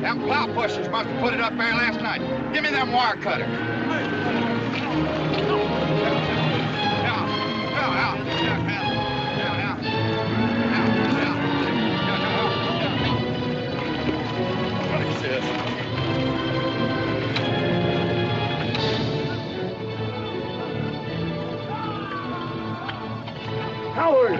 Them plow pushers must have put it up there last night. Give me them wire cutters. What is this? Howard!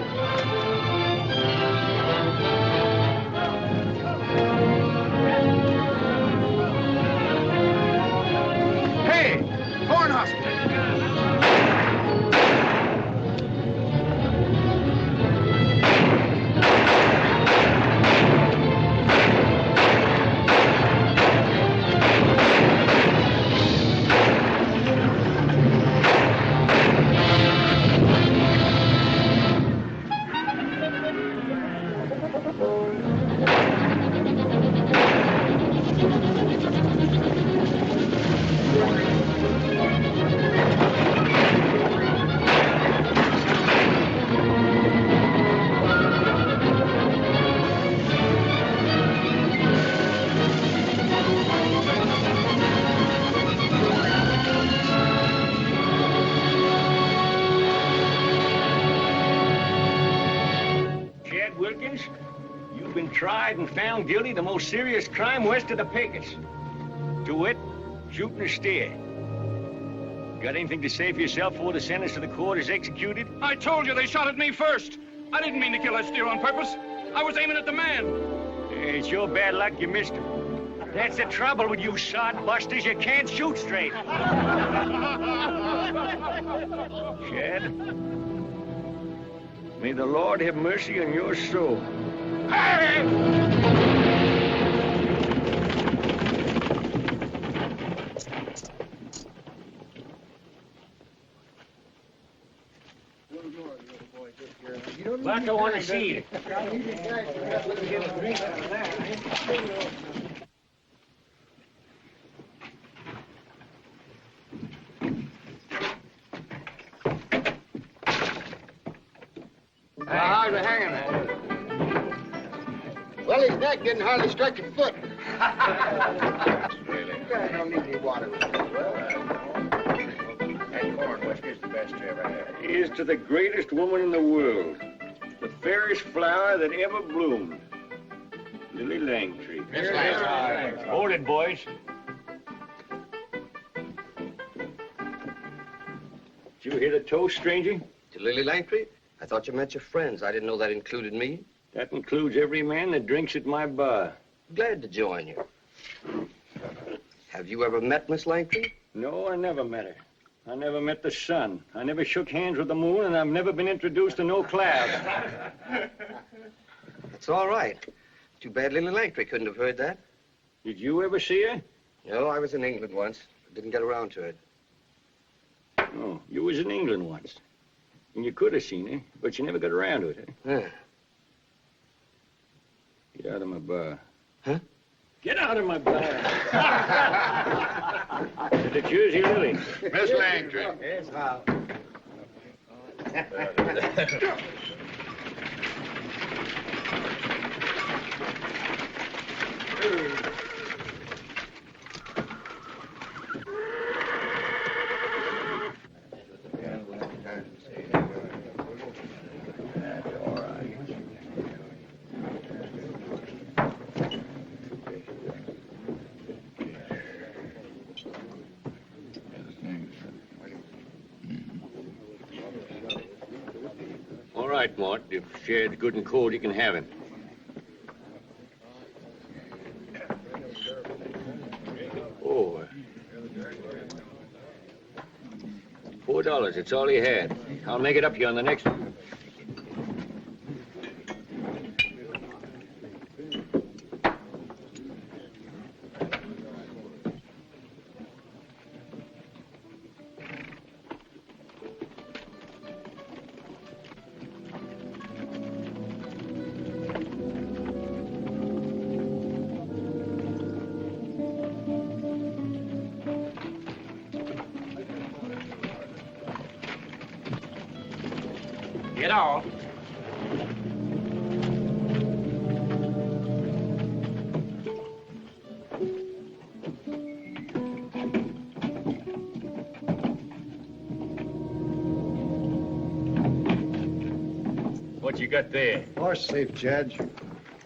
Tried and found guilty the most serious crime west of the pickets. To wit, shooting a steer. Got anything to say for yourself before the sentence of the court is executed? I told you they shot at me first. I didn't mean to kill that steer on purpose. I was aiming at the man. It's your bad luck you missed him. That's the trouble with you sod busters. You can't shoot straight. Chad, may the Lord have mercy on your soul. Hey! Buck, I want to see it. How's the hanging man? Well, his neck didn't hardly strike a foot. Really? You guys don't need any water. Hey, Corn, which is the best you ever had? Here's to the greatest woman in the world. The fairest flower that ever bloomed. Lily Langtree. Miss Langtree. Hold it, boys. Did you hear the toast, stranger? To Lily Langtree? I thought you meant your friends. I didn't know that included me. That includes every man that drinks at my bar. Glad to join you. Have you ever met Miss Langtry? No, I never met her. I never met the sun. I never shook hands with the moon, and I've never been introduced to no clouds. That's all right. Too bad Lily Langtry couldn't have heard that. Did you ever see her? No, I was in England once. Didn't get around to it. Oh, you was in England once. And you could have seen her, but you never got around to it, eh? Yeah. Get out of my bar. Huh? Get out of my bar. Is it Jersey Lily? Miss Langtry. Yes, how? All right, Mort. If Shad's good and cold, you can have him. Oh. $4. It's all he had. I'll make it up to you on the next one. Get off. What you got there? Horse safe, Judge.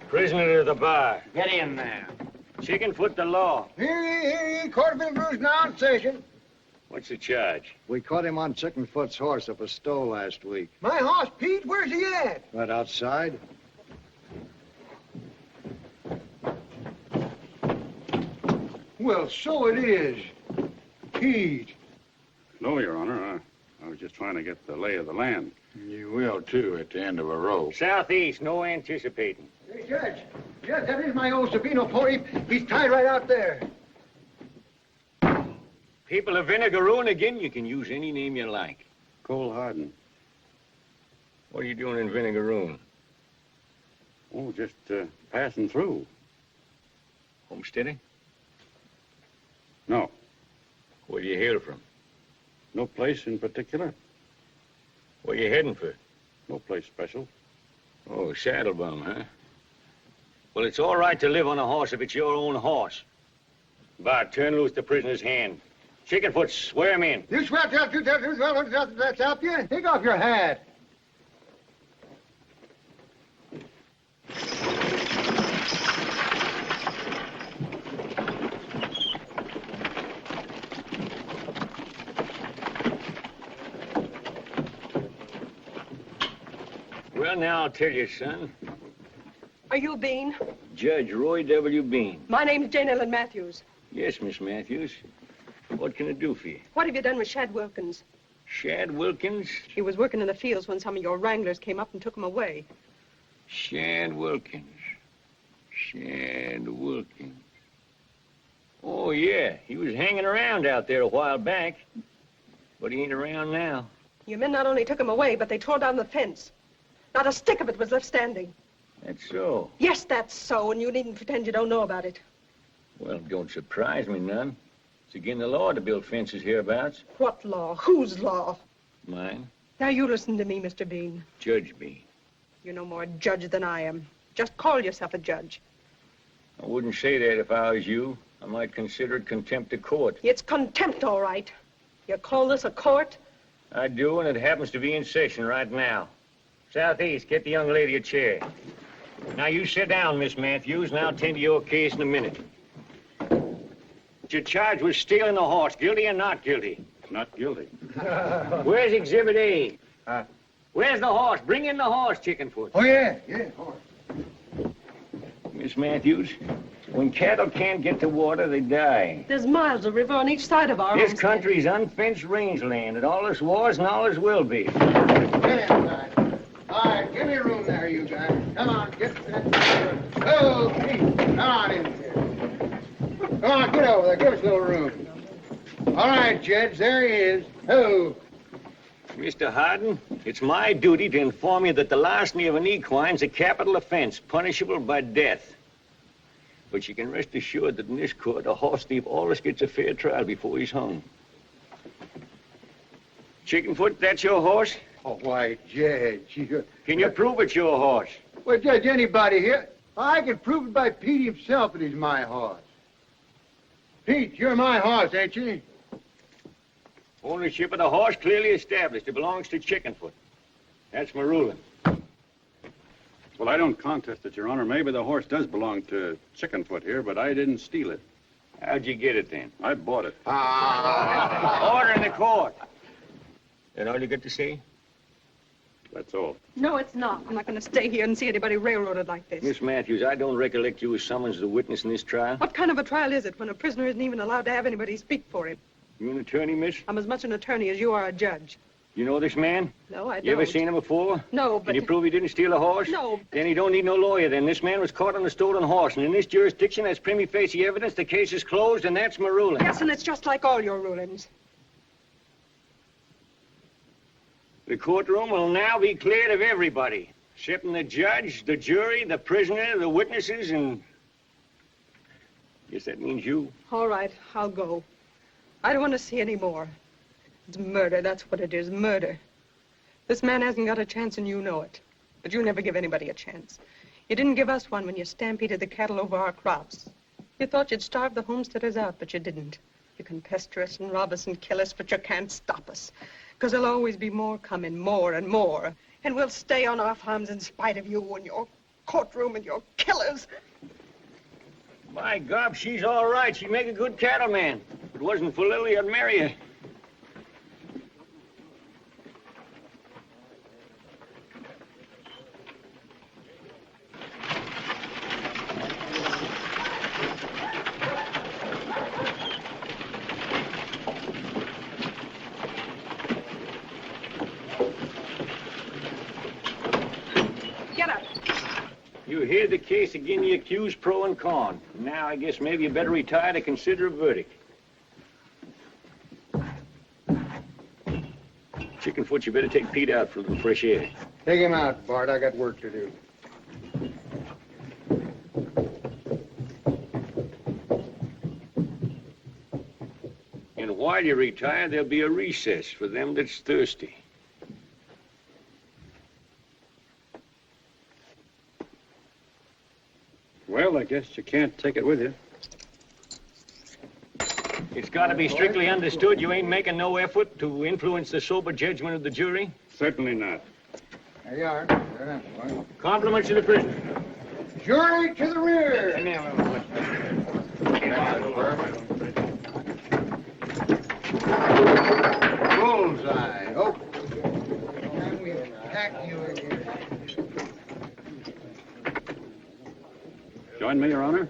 Prisoner to the bar. Get in there. Chickenfoot the law. Here, Court of Inquiry now in session. What's the charge? We caught him on Chickenfoot's horse up a stow last week. My horse, Pete, where's he at? Right outside. Well, so it is. Pete. No, Your Honor. I was just trying to get the lay of the land. You will, too, at the end of a row. Southeast, no anticipating. Hey, Judge. Yes, that is my old Sabino pony. He's tied right out there. People of Vinegaroon again, you can use any name you like. Cole Harden. What are you doing in Vinegaroon? Oh, just passing through. Homesteading? No. Where do you hail from? No place in particular. Where you heading for? No place special. Oh, Saddlebum, huh? Well, it's all right to live on a horse if it's your own horse. Bart, turn loose the prisoner's hand. Chickenfoot, swear him in. You swear to that's help you? Take off your hat. Well, now I'll tell you, son. Are you Bean? Judge Roy W. Bean. My name's Jane Ellen Matthews. Yes, Miss Matthews. What can I do for you? What have you done with Shad Wilkins? Shad Wilkins? He was working in the fields when some of your wranglers came up and took him away. Shad Wilkins. Shad Wilkins. Oh, yeah. He was hanging around out there a while back. But he ain't around now. Your men not only took him away, but they tore down the fence. Not a stick of it was left standing. That's so. Yes, that's so, and you needn't pretend you don't know about it. Well, don't surprise me none. It's against the law to build fences hereabouts. What law? Whose law? Mine. Now, you listen to me, Mr. Bean. Judge Bean. You're no more judge than I am. Just call yourself a judge. I wouldn't say that if I was you. I might consider it contempt of court. It's contempt, all right. You call this a court? I do, and it happens to be in session right now. Southeast, get the young lady a chair. Now, you sit down, Miss Matthews, and I'll tend to your case in a minute. You're charged with stealing the horse. Guilty or not guilty? Not guilty. Where's Exhibit A? Where's the horse? Bring in the horse, Chickenfoot. Oh, yeah, horse. Miss Matthews, when cattle can't get to water, they die. There's miles of river on each side of our This homestead. country's unfenced rangeland, and all this was and always will be. Get inside. All right, give me room there, you guys. Come on, get that. Oh, Pete, come on in here. Come on, get over there. Give us a little room. All right, Jeds, there he is. Oh. Mr. Hardin, it's my duty to inform you that the larceny of an equine's a capital offense, punishable by death. But you can rest assured that in this court, a horse thief always gets a fair trial before he's hung. Chickenfoot, that's your horse? Oh, why, Judge, Can you prove it's your horse? Well, Judge, anybody here? I can prove it by Pete himself that he's my horse. Pete, you're my horse, ain't you? Ownership of the horse clearly established. It belongs to Chickenfoot. That's my ruling. Well, I don't contest it, Your Honor. Maybe the horse does belong to Chickenfoot here, but I didn't steal it. How'd you get it then? I bought it. Order in the court. That all you got to say? That's all. No, it's not. I'm not going to stay here and see anybody railroaded like this. Miss Matthews, I don't recollect you as summoned as a witness in this trial. What kind of a trial is it when a prisoner isn't even allowed to have anybody speak for him? You an attorney, miss? I'm as much an attorney as you are a judge. You know this man? No, I don't. You ever seen him before? No, but... Can you prove he didn't steal a horse? No. Then he don't need no lawyer then. This man was caught on a stolen horse, and in this jurisdiction, that's prima facie evidence. The case is closed, and that's my ruling. Yes, and it's just like all your rulings. The courtroom will now be cleared of everybody, excepting the judge, the jury, the prisoner, the witnesses, and... Guess that means you. All right, I'll go. I don't want to see any more. It's murder, that's what it is, murder. This man hasn't got a chance, and you know it. But you never give anybody a chance. You didn't give us one when you stampeded the cattle over our crops. You thought you'd starve the homesteaders out, but you didn't. You can pester us and rob us and kill us, but you can't stop us. Because there'll always be more coming, more and more. And we'll stay on our farms in spite of you and your courtroom and your killers. My God, she's all right. She'd make a good cattleman. If it wasn't for Lily, I'd marry her. Get up. You hear the case again, the accused pro and con. Now, I guess maybe you better retire to consider a verdict. Chickenfoot, you better take Pete out for a little fresh air. Take him out, Bart. I got work to do. And while you retire, there'll be a recess for them that's thirsty. Well, I guess you can't take it with you. It's got to be strictly understood you ain't making no effort to influence the sober judgment of the jury. Certainly not. There you are. There you are. Compliments to the prisoner. Jury to the rear. Bullseye. Oh. And we pack you in here. Join me, Your Honor.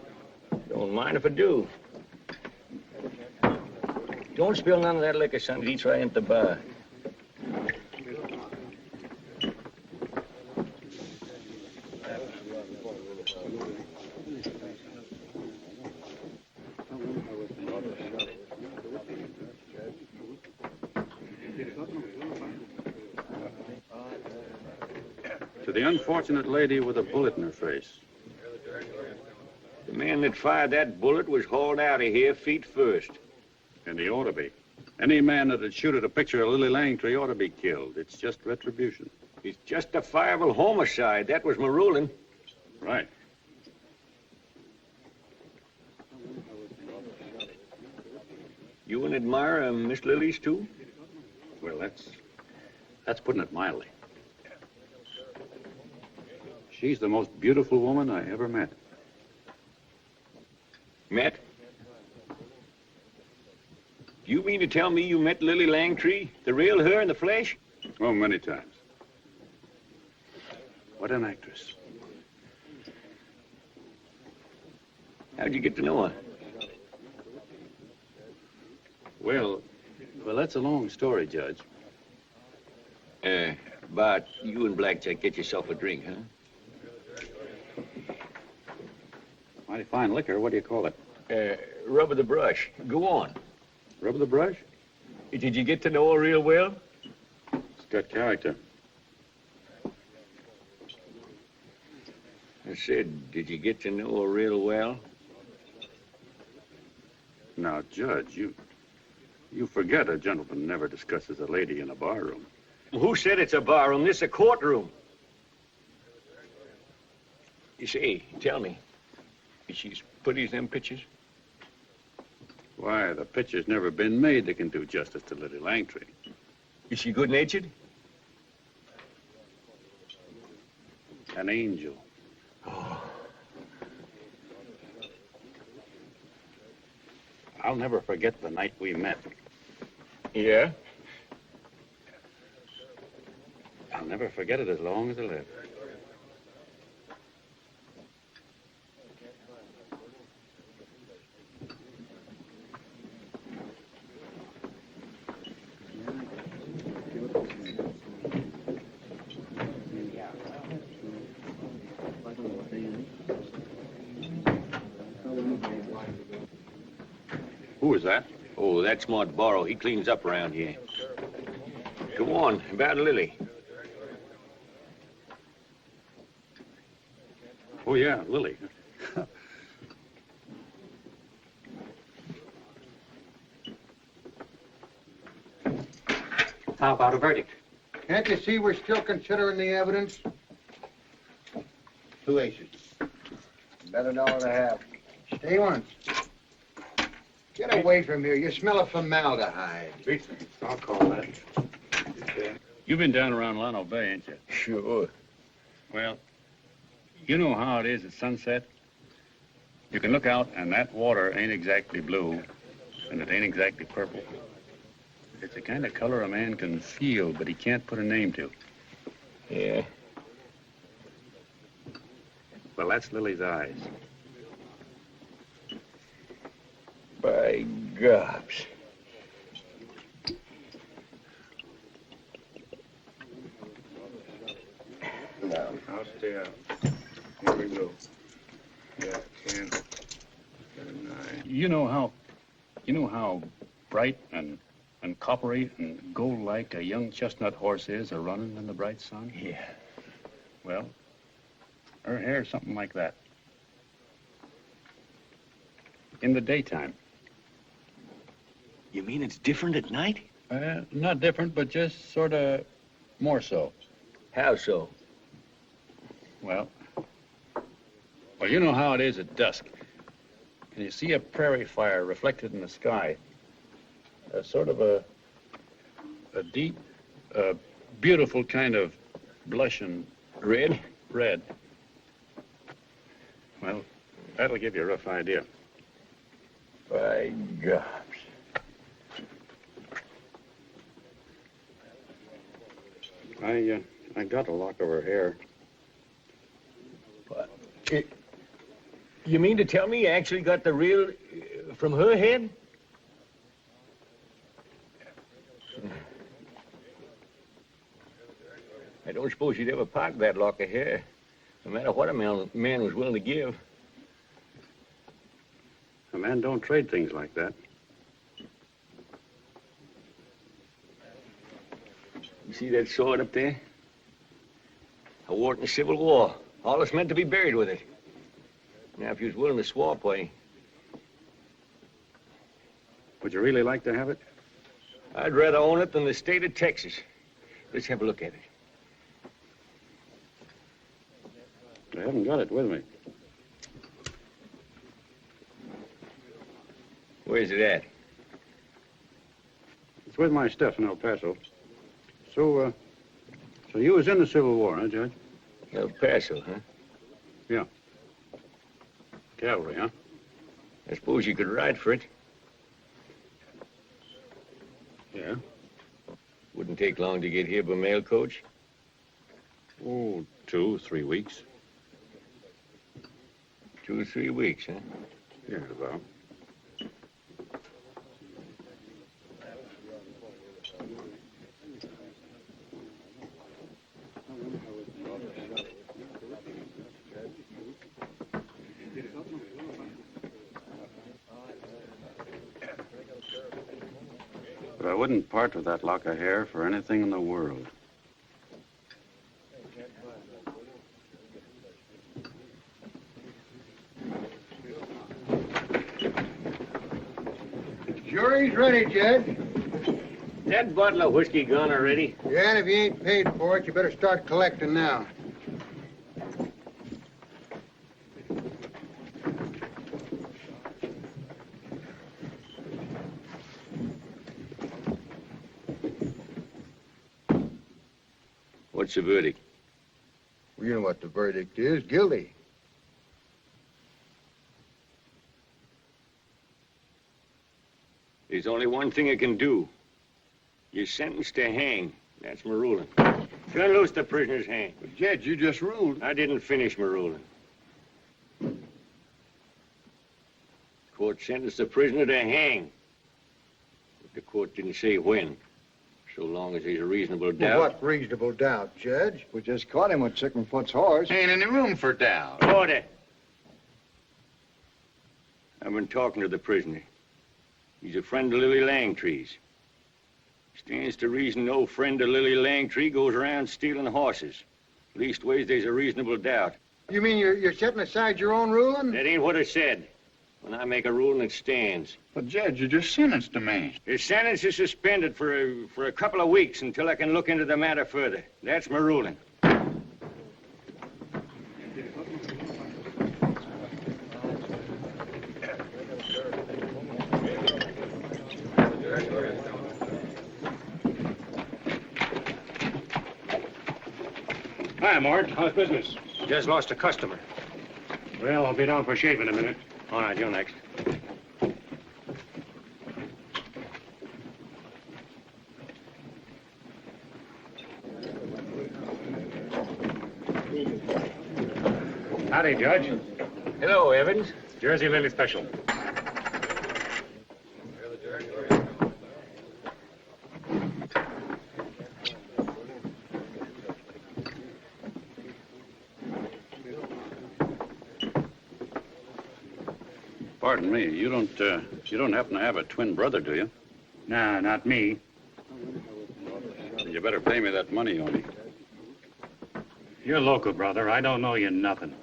Don't mind if I do. Don't spill none of that liquor, son. It eats right into the bar. To the unfortunate lady with a bullet in her face. The man that fired that bullet was hauled out of here feet first. And he ought to be. Any man that'd shoot at a picture of Lily Langtry ought to be killed. It's just retribution. It's justifiable homicide. That was my ruling. Right. You an admirer of Miss Lily's, too? Well, that's putting it mildly. She's the most beautiful woman I ever met. Met? Do you mean to tell me you met Lily Langtry? The real her in the flesh? Oh, many times. What an actress. How'd you get to know her? Well, that's a long story, Judge. Bart, you and Blackjack get yourself a drink, huh? Mighty fine liquor. What do you call it? Rub of the brush. Go on. Rub of the brush? Did you get to know her real well? It's got character. I said, did you get to know her real well? Now, Judge, you forget a gentleman never discusses a lady in a barroom. Well, who said it's a barroom? This is a courtroom. You say, tell me, is she as pretty as them pictures? Why, the picture's never been made that can do justice to Lily Langtry. Is she good-natured? An angel. I'll never forget the night we met. Yeah? I'll never forget it as long as I live. Who is that? Oh, that's Mart Borrow. He cleans up around here. Go on, about Lily. Oh, yeah, Lily. How about a verdict? Can't you see we're still considering the evidence? 2 aces. Bet $1.50. Stay once. Get away from here. You smell of formaldehyde. I'll call that. You've been down around Llano Bay, ain't you? Sure. Well, you know how it is at sunset? You can look out, and that water ain't exactly blue, and it ain't exactly purple. It's the kind of color a man can feel, but he can't put a name to. Yeah. Well, that's Lily's eyes. By gobs. No. I'll stay out. Here we go. Yeah, 10, 9. You know how bright and coppery and gold-like a young chestnut horse is a-running in the bright sun? Yeah. Well, her hair's something like that. In the daytime. You mean it's different at night? Not different, but just sort of more so. How so? Well, you know how it is at dusk. And you see a prairie fire reflected in the sky. Sort of a deep, beautiful kind of blushing Red? red. Well, that'll give you a rough idea. By gobs. I got a lock of her hair. What? You mean to tell me you actually got the real from her head? I don't suppose you'd ever part that lock of hair, no matter what a man was willing to give. A man don't trade things like that. You see that sword up there? I wore it in the Civil War. All that's meant to be buried with it. Now, if you was willing to swap, why, Would you really like to have it? I'd rather own it than the state of Texas. Let's have a look at it. I haven't got it with me. Where's it at? It's with my stuff in El Paso. So you was in the Civil War, huh, Judge? El Paso, huh? Yeah. Cavalry, huh? I suppose you could ride for it. Yeah. Wouldn't take long to get here by mail coach. Oh, 2, 3 weeks. 2 or 3 weeks, huh? Yeah, about. But I wouldn't part with that lock of hair for anything in the world. Jury's ready, Judge. That bottle of whiskey gone already? Yeah, and if you ain't paid for it, you better start collecting now. What's the verdict? Well, you know what the verdict is. Guilty. There's only one thing I can do. You're sentenced to hang. That's my ruling. Turn loose the prisoner's hand. But, Judge, you just ruled. I didn't finish my ruling. Court sentenced the prisoner to hang. But the court didn't say when. So long as there's a reasonable doubt. Well, what reasonable doubt, Judge? We just caught him with Chickenfoot's horse. Ain't any room for doubt. Order. I've been talking to the prisoner. He's a friend of Lily Langtree's. Stands to reason no friend of Lily Langtree goes around stealing horses. Leastways, there's a reasonable doubt. You mean you're setting aside your own ruling? That ain't what I said. When I make a ruling, it stands. But, Judge, you just sentenced a man. His sentence is suspended for a couple of weeks until I can look into the matter further. That's my ruling. Hi, Mort. How's business? Just lost a customer. Well, I'll be down for a shave in a minute. All right, you're next. Howdy, Judge. Hello, Evans. Jersey Lily Special. Pardon me, you don't happen to have a twin brother, do you? Nah, not me. You better pay me that money you owe me. You're local, brother. I don't know you nothing.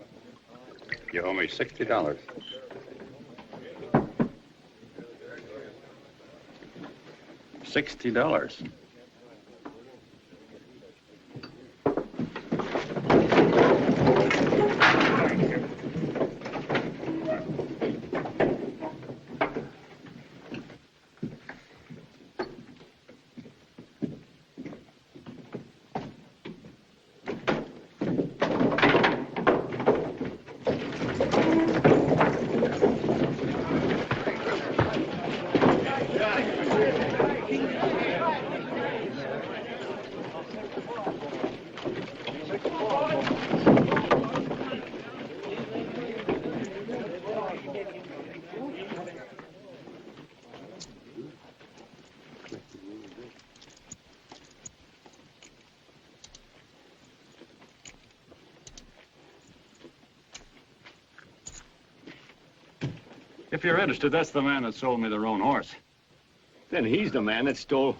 You owe me $60. $60. If you're interested, that's the man that sold me the roan horse. Then he's the man that stole...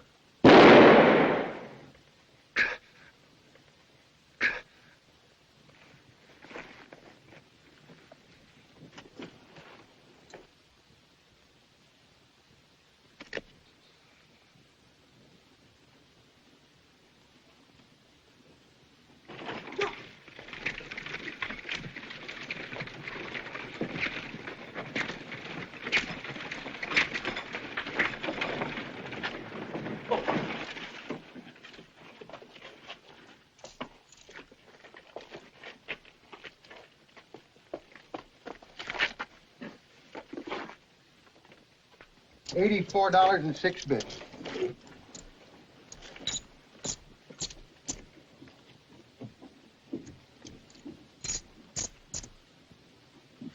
$84.06.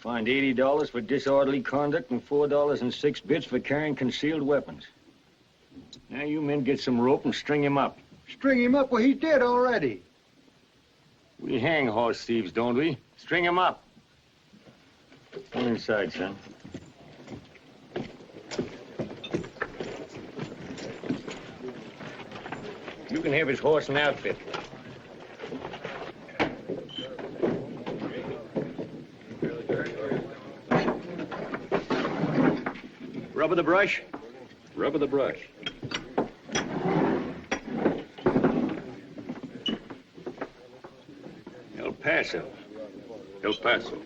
Fined $80 for disorderly conduct and $4.06 for carrying concealed weapons. Now you men get some rope and string him up. String him up? Well, he's dead already. We hang horse thieves, don't we? String him up. Come inside, son. You can have his horse and outfit. Rub of the brush? Rub of the brush. El Paso. El Paso.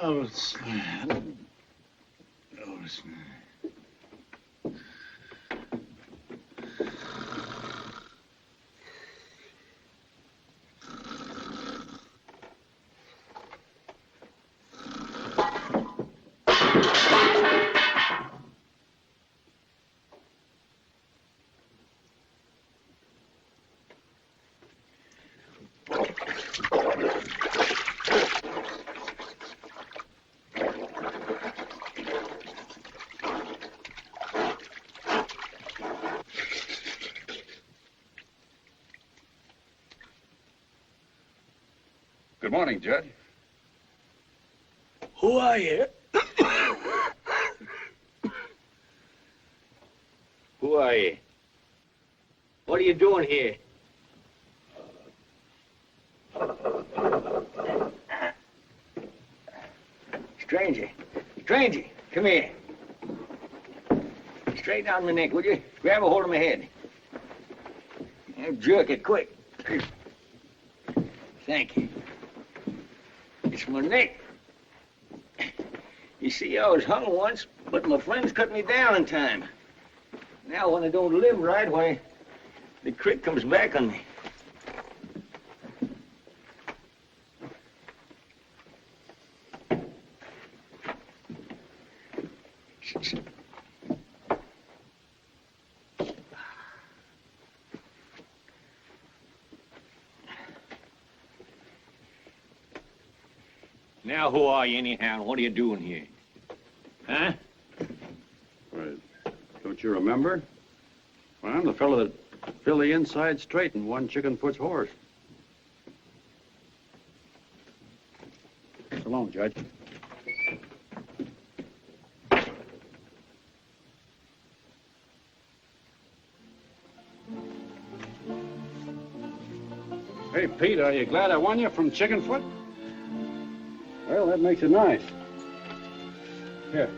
Doris, man. Doris, man. Good morning, Judge. Who are you? Who are you? What are you doing here? Stranger. Stranger, come here. Straight down my neck, will you? Grab a hold of my head. Now jerk it quick. Thank you. It's my neck. You see, I was hung once, but my friends cut me down in time. Now, when I don't live right, why, the crick comes back on me. Now, who are you anyhow, and what are you doing here? Huh? Well, don't you remember? Well, I'm the fellow that filled the inside straight in one Chickenfoot's horse. So long, Judge. Hey, Pete, are you glad I won you from Chickenfoot? Well, that makes it nice. Here.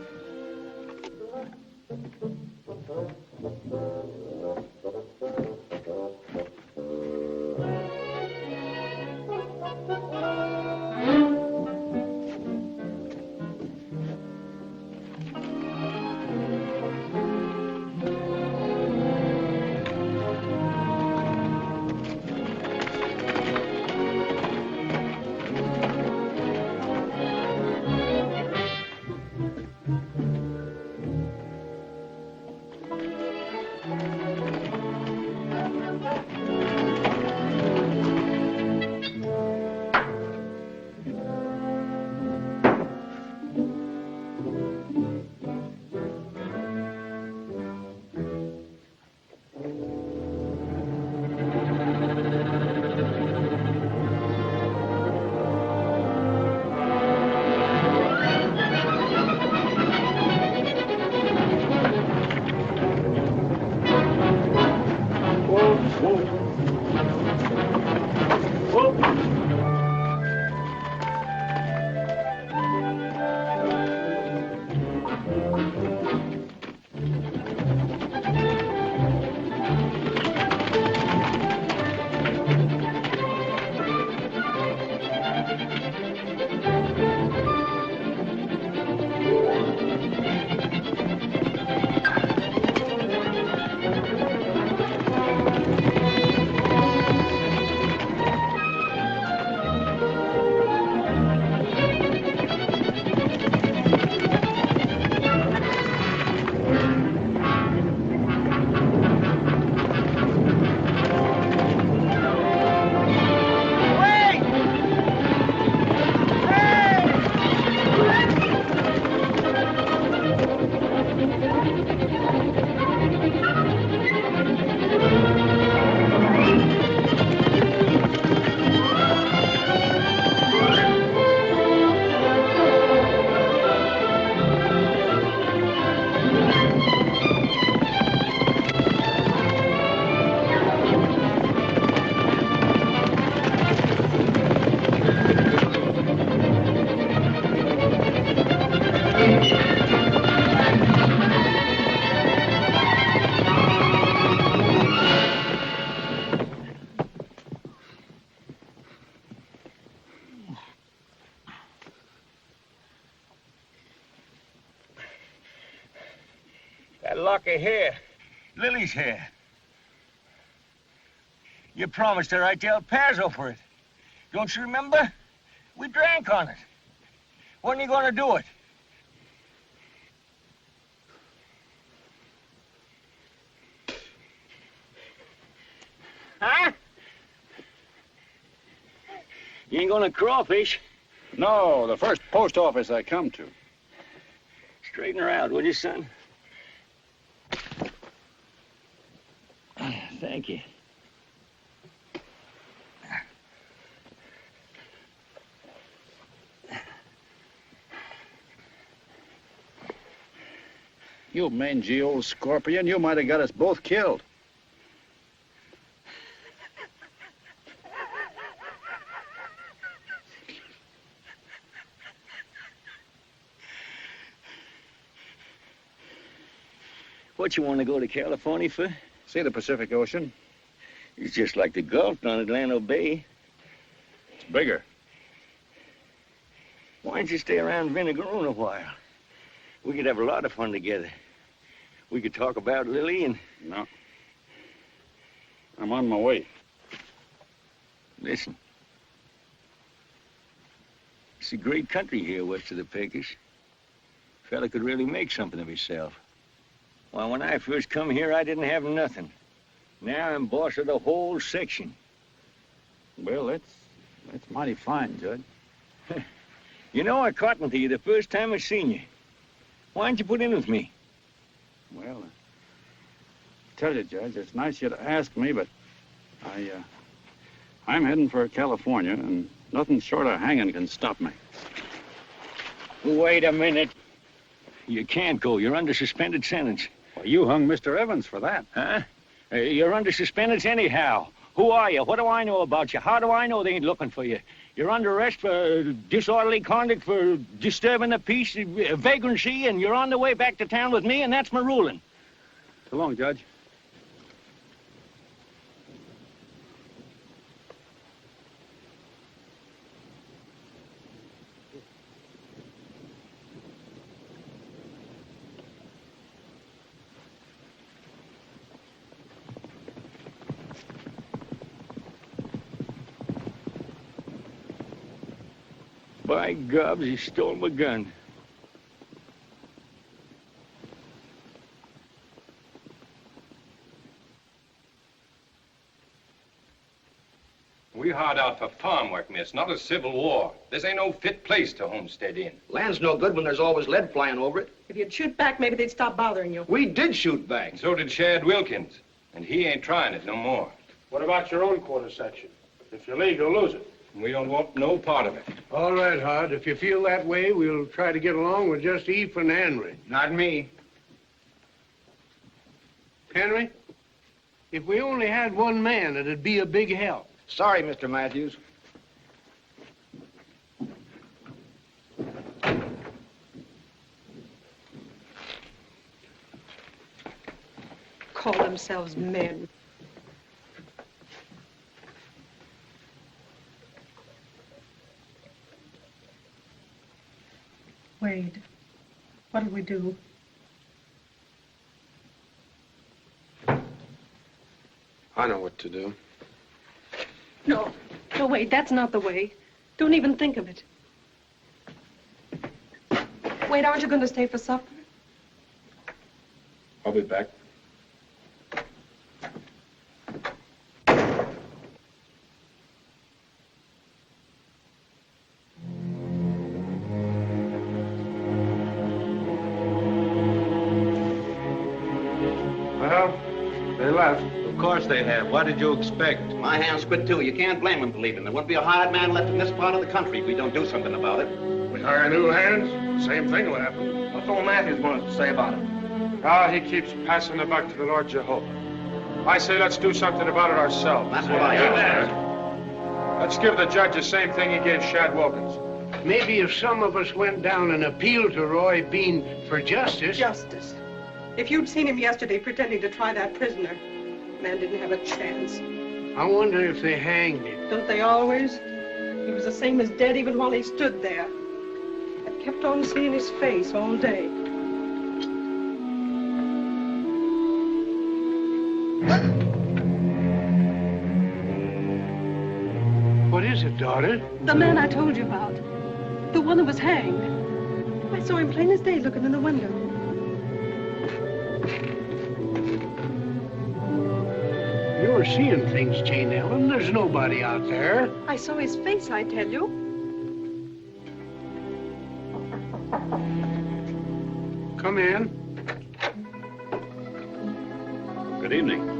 That lock of hair. Lily's hair. You promised her I'd tell Pazzo for it. Don't you remember? We drank on it. When are you gonna do it? Huh? You ain't gonna crawfish? No, the first post office I come to. Straighten her out, will you, son? Thank you. You mangy old scorpion, you might have got us both killed. What you want to go to California for? See the Pacific Ocean? It's just like the Gulf down Atlantic Bay. It's bigger. Why don't you stay around Vinegaroon a while? We could have a lot of fun together. We could talk about Lily and... No. I'm on my way. Listen. It's a great country here west of the Pecos. A fella could really make something of himself. Why, when I first come here, I didn't have nothing. Now I'm boss of the whole section. Well, that's mighty fine, Judge. You know, I cottoned to you the first time I seen you. Why didn't you put in with me? Well, tell you, Judge, it's nice you to ask me, but I'm heading for California, and nothing short of hanging can stop me. Wait a minute. You can't go. You're under suspended sentence. Well, you hung Mr. Evans for that. Huh? You're under suspended anyhow. Who are you? What do I know about you? How do I know they ain't looking for you? You're under arrest for disorderly conduct, for disturbing the peace, vagrancy, and you're on the way back to town with me, and that's my ruling. So long, Judge. By gobs, he stole my gun. We hard out for farm work, miss, not a civil war. This ain't no fit place to homestead in. Land's no good when there's always lead flying over it. If you'd shoot back, maybe they'd stop bothering you. We did shoot back. And so did Shad Wilkins. And he ain't trying it no more. What about your own quarter section? If you leave, you'll lose it. We don't want no part of it. All right, Hod. If you feel that way, we'll try to get along with just Eve and Henry. Not me. Henry, if we only had one man, it'd be a big help. Sorry, Mr. Matthews. Call themselves men. Wade, what'll we do? I know what to do. No, Wade, that's not the way. Don't even think of it. Wade, aren't you going to stay for supper? I'll be back. Well, they left. Of course they have. What did you expect? My hands quit, too. You can't blame them for leaving. There wouldn't be a hired man left in this part of the country if we don't do something about it. We hire new hands, same thing will happen. What's old Matthews want us to say about it? Ah, he keeps passing the buck to the Lord Jehovah. I say let's do something about it ourselves. That's what I hear. Let's give the judge the same thing he gave Shad Wilkins. Maybe if some of us went down and appealed to Roy Bean for justice... Justice. If you'd seen him yesterday pretending to try that prisoner, the man didn't have a chance. I wonder if they hanged him. Don't they always? He was the same as dead even while he stood there. I kept on seeing his face all day. What is it, daughter? The man I told you about. The one who was hanged. I saw him plain as day looking in the window. You're seeing things, Jane Ellen. There's nobody out there. I saw his face, I tell you. Come in. Good evening.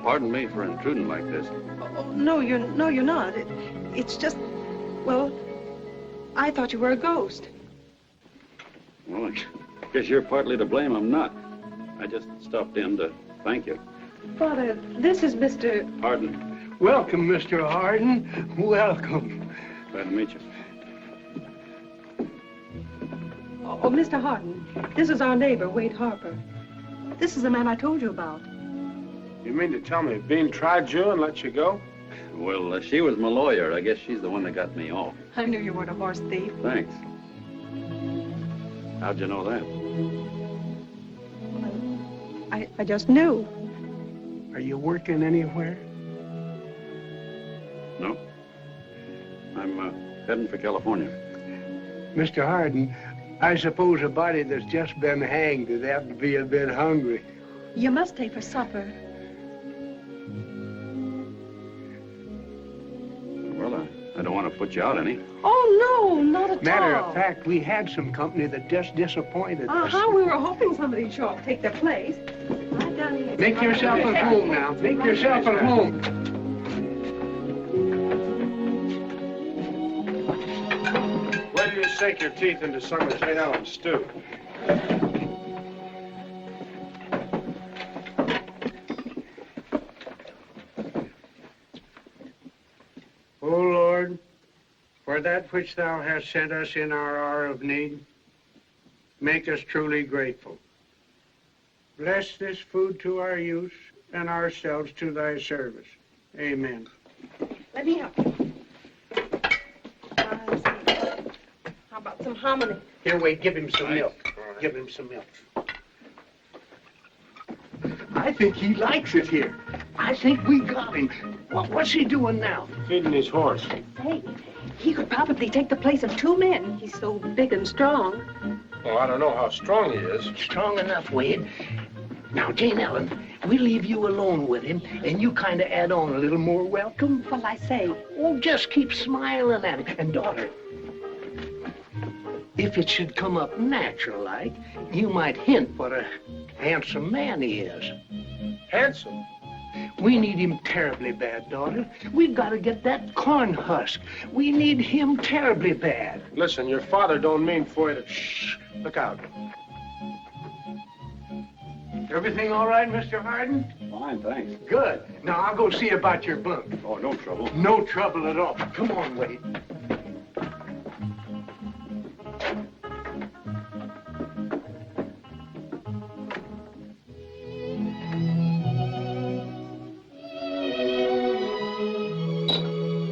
Pardon me for intruding like this. Oh, no, you're not. It's just, well, I thought you were a ghost. Well, I guess you're partly to blame. I'm not. I just stopped in to thank you. Father, this is Mr. Pardon. Welcome, Mr. Harden. Welcome. Glad to meet you. Oh, Mr. Harden, this is our neighbor, Wade Harper. This is the man I told you about. You mean to tell me Bean tried you and let you go? Well, she was my lawyer. I guess she's the one that got me off. I knew you weren't a horse thief. Thanks. How'd you know that? I just knew. Are you working anywhere? No. I'm heading for California. Mr. Harden, I suppose a body that's just been hanged would have to be a bit hungry. You must stay for supper. Well, I don't want to put you out any. Oh, no, not at Matter all. of fact, we had some company that just disappointed us. We were hoping somebody'd show up to take their place. Right down here. Make yourself at home now. Make yourself at home. Where do you sink your teeth into some of St. Ellen's stew? O Lord, for that which thou hast sent us in our hour of need, make us truly grateful. Bless this food to our use and ourselves to thy service. Amen. Let me help you. How about some hominy? Here, Wade, give him some milk. Give him some milk. I think he likes it here. I think we got him. What's he doing now? Feeding his horse. Say, he could probably take the place of 2 men. He's so big and strong. Well, I don't know how strong he is. Strong enough, Wade. Now, Jane Ellen, we leave you alone with him, and you kind of add on a little more welcome. What'll I say? Oh, just keep smiling at him. And, daughter, if it should come up natural-like, you might hint what a handsome man he is. Handsome. We need him terribly bad, daughter. We've got to get that corn husk. We need him terribly bad. Listen, your father don't mean for you to... Shh. Look out. Everything all right, Mr. Harden? Fine, thanks. Good. Now, I'll go see about your bunk. Oh, no trouble. No trouble at all. Come on, Wade.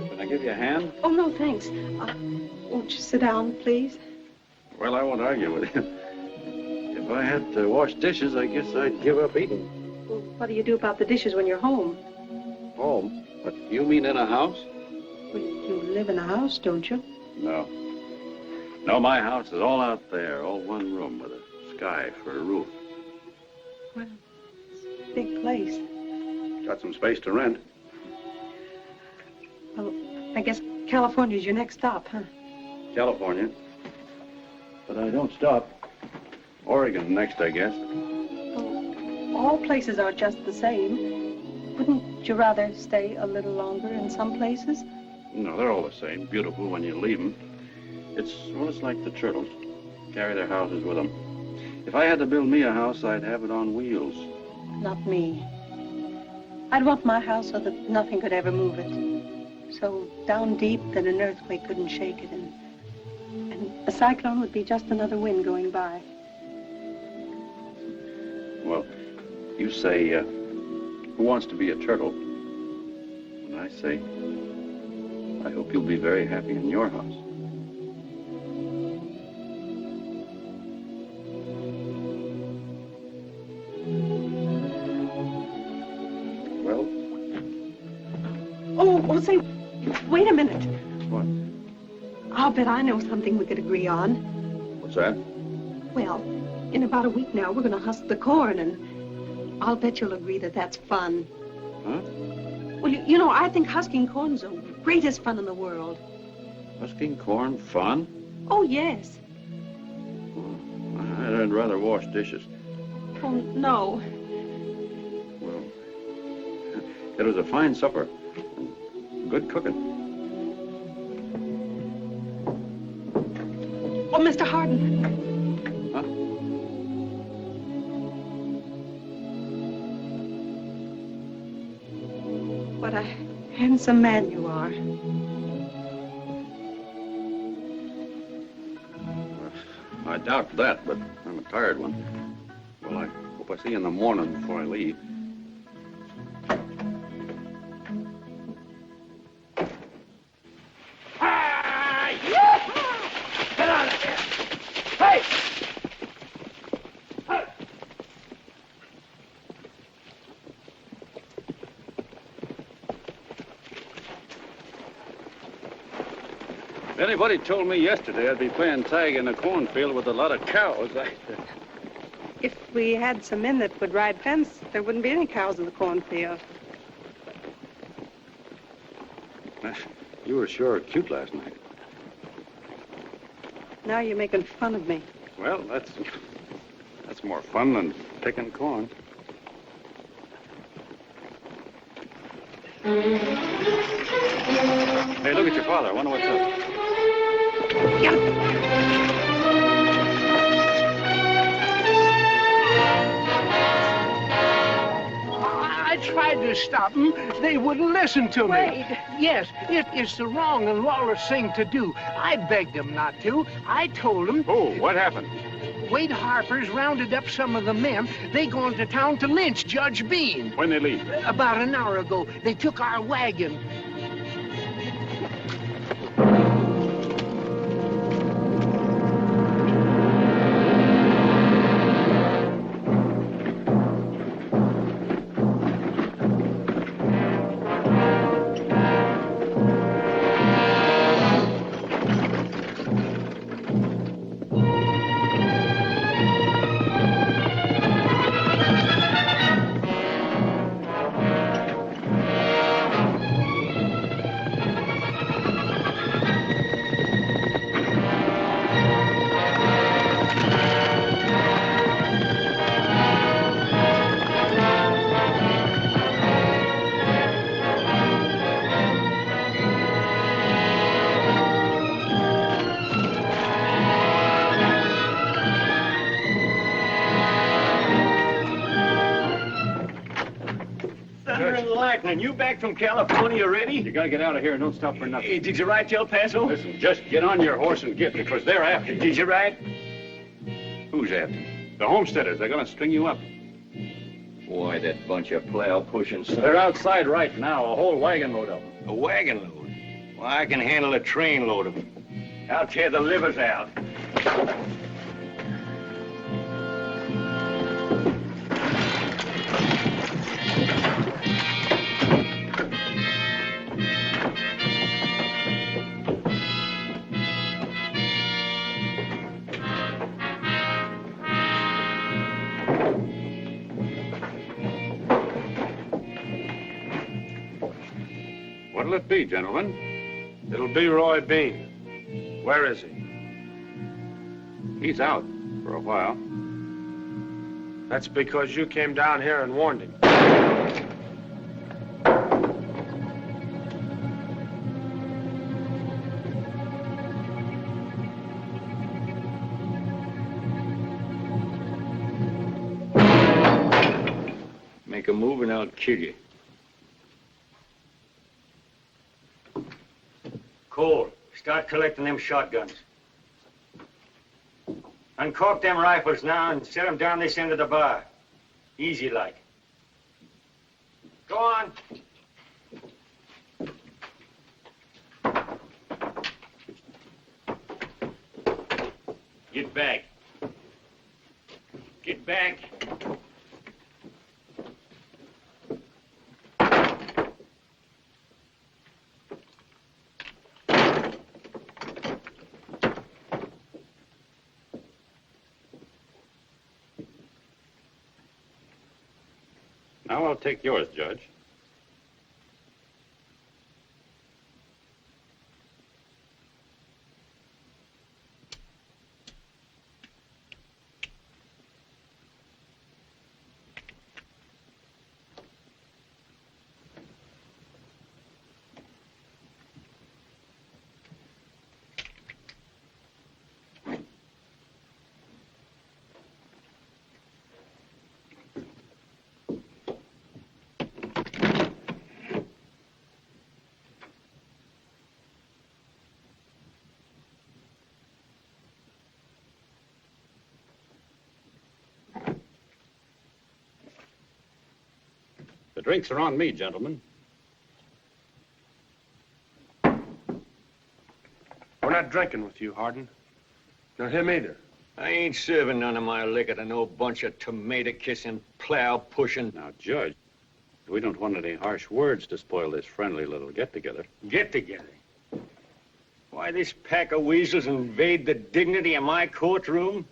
Can I give you a hand? Oh, no, thanks. Won't you sit down, please? Well, I won't argue with you. If I had to wash dishes, I guess I'd give up eating. Well, what do you do about the dishes when you're home? Home? What, you mean in a house? Well, you live in a house, don't you? No. No, my house is all out there, all one room with a sky for a roof. Well, it's a big place. Got some space to rent. Well, I guess California's your next stop, huh? California. But I don't stop. Oregon next, I guess. Well, all places are just the same. Wouldn't you rather stay a little longer in some places? No, they're all the same. Beautiful when you leave them. It's like the turtles. Carry their houses with them. If I had to build me a house, I'd have it on wheels. Not me. I'd want my house so that nothing could ever move it. So down deep that an earthquake couldn't shake it. And a cyclone would be just another wind going by. Well, you say, who wants to be a turtle? And I say, I hope you'll be very happy in your house. Well? Oh, say, wait a minute. What? I'll bet I know something we could agree on. What's that? Well, in about a week now, we're going to husk the corn, and I'll bet you'll agree that that's fun. Huh? Well, you know, I think husking corn's the greatest fun in the world. Husking corn fun? Oh, yes. I'd rather wash dishes. Oh, no. Well, It was a fine supper. Good cooking. Oh, Mr. Hardin. Huh? What a handsome man you are. I doubt that, but I'm a tired one. Well, I hope I see you in the morning before I leave. Get out of here! Hey! If anybody told me yesterday I'd be playing tag in a cornfield with a lot of cows, If we had some men that could ride fence, there wouldn't be any cows in the cornfield. You were sure cute last night. Now you're making fun of me. Well, that's more fun than picking corn. Hey, look at your father. I wonder what's up. I tried to stop them. They wouldn't listen to me. Wade. Yes, it's the wrong and lawless thing to do. I begged them not to. I told them. Oh, what happened? Wade Harper's rounded up some of the men. They gone to town to lynch Judge Bean. When they leave? About an hour ago, they took our wagon. And you back from California already? You gotta get out of here and don't stop for nothing. Hey, did you ride to El Paso? Listen, just get on your horse and get, because they're after you. Did you ride? Who's after you? The homesteaders. They're gonna string you up. Boy, that bunch of plow-pushing sons. They're outside right now, a whole wagon load of them. A wagon load? Well, I can handle a train load of them. I'll tear the livers out. What'll it be, gentlemen? It'll be Roy Bean. Where is he? He's out for a while. That's because you came down here and warned him. Make a move and I'll kill you. Cole, start collecting them shotguns. Uncork them rifles now and set them down this end of the bar. Easy like. Go on. Get back. Get back. Now I'll take yours, Judge. The drinks are on me, gentlemen. We're not drinking with you, Hardin. Nor him either. I ain't serving none of my liquor to no bunch of tomato-kissing, plow-pushing. Now, Judge, we don't want any harsh words to spoil this friendly little get-together. Get-together? Why, this pack of weasels invade the dignity of my courtroom?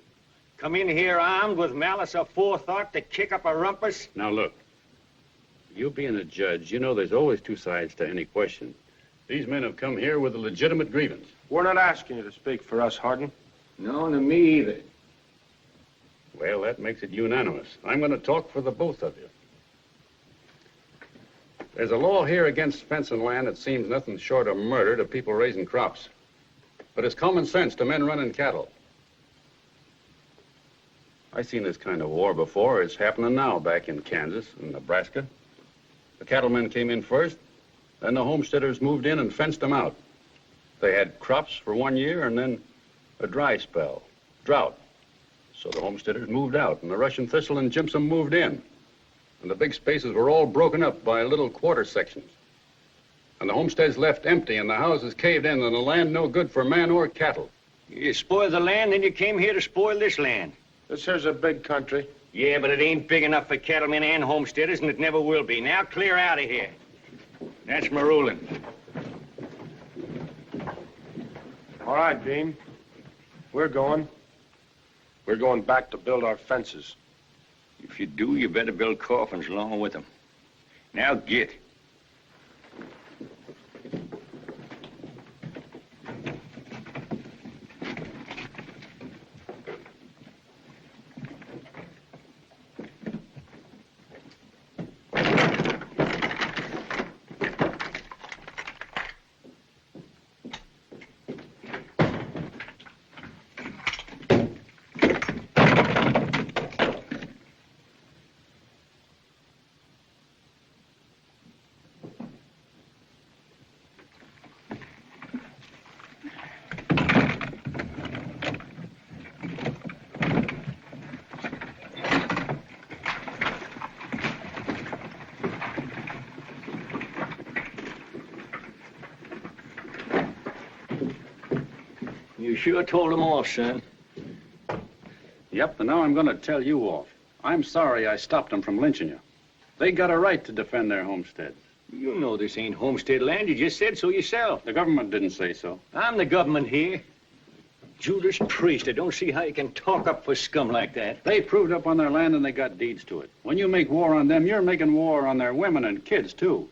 Come in here armed with malice aforethought to kick up a rumpus? Now, look. You being a judge, you know there's always two sides to any question. These men have come here with a legitimate grievance. We're not asking you to speak for us, Hardin. No, to me either. Well, that makes it unanimous. I'm going to talk for the both of you. There's a law here against fencing land that seems nothing short of murder to people raising crops. But it's common sense to men running cattle. I've seen this kind of war before. It's happening now back in Kansas and Nebraska. The cattlemen came in first, then the homesteaders moved in and fenced them out. They had crops for 1 year and then a dry spell, drought. So the homesteaders moved out and the Russian thistle and gypsum moved in. And the big spaces were all broken up by little quarter sections. And the homesteads left empty and the houses caved in and the land no good for man or cattle. You spoiled the land, then you came here to spoil this land. This here's a big country. Yeah, but it ain't big enough for cattlemen and homesteaders, and it never will be. Now clear out of here. That's my ruling. All right, Dean. We're going. We're going back to build our fences. If you do, you better build coffins along with them. Now get. You sure told them off, son. Yep, and now I'm going to tell you off. I'm sorry I stopped them from lynching you. They got a right to defend their homesteads. You know this ain't homestead land. You just said so yourself. The government didn't say so. I'm the government here. Judas Priest, I don't see how you can talk up for scum like that. They proved up on their land and they got deeds to it. When you make war on them, you're making war on their women and kids, too.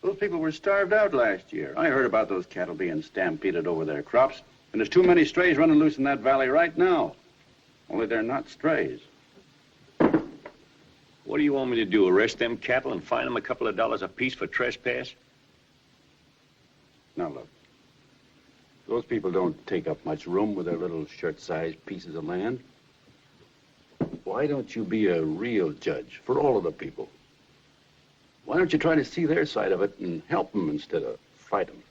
Those people were starved out last year. I heard about those cattle being stampeded over their crops, and there's too many strays running loose in that valley right now. Only they're not strays. What do you want me to do, arrest them cattle and fine them a couple of dollars apiece for trespass? Now, look. Those people don't take up much room with their little shirt-sized pieces of land. Why don't you be a real judge for all of the people? Why don't you try to see their side of it and help them instead of fight them?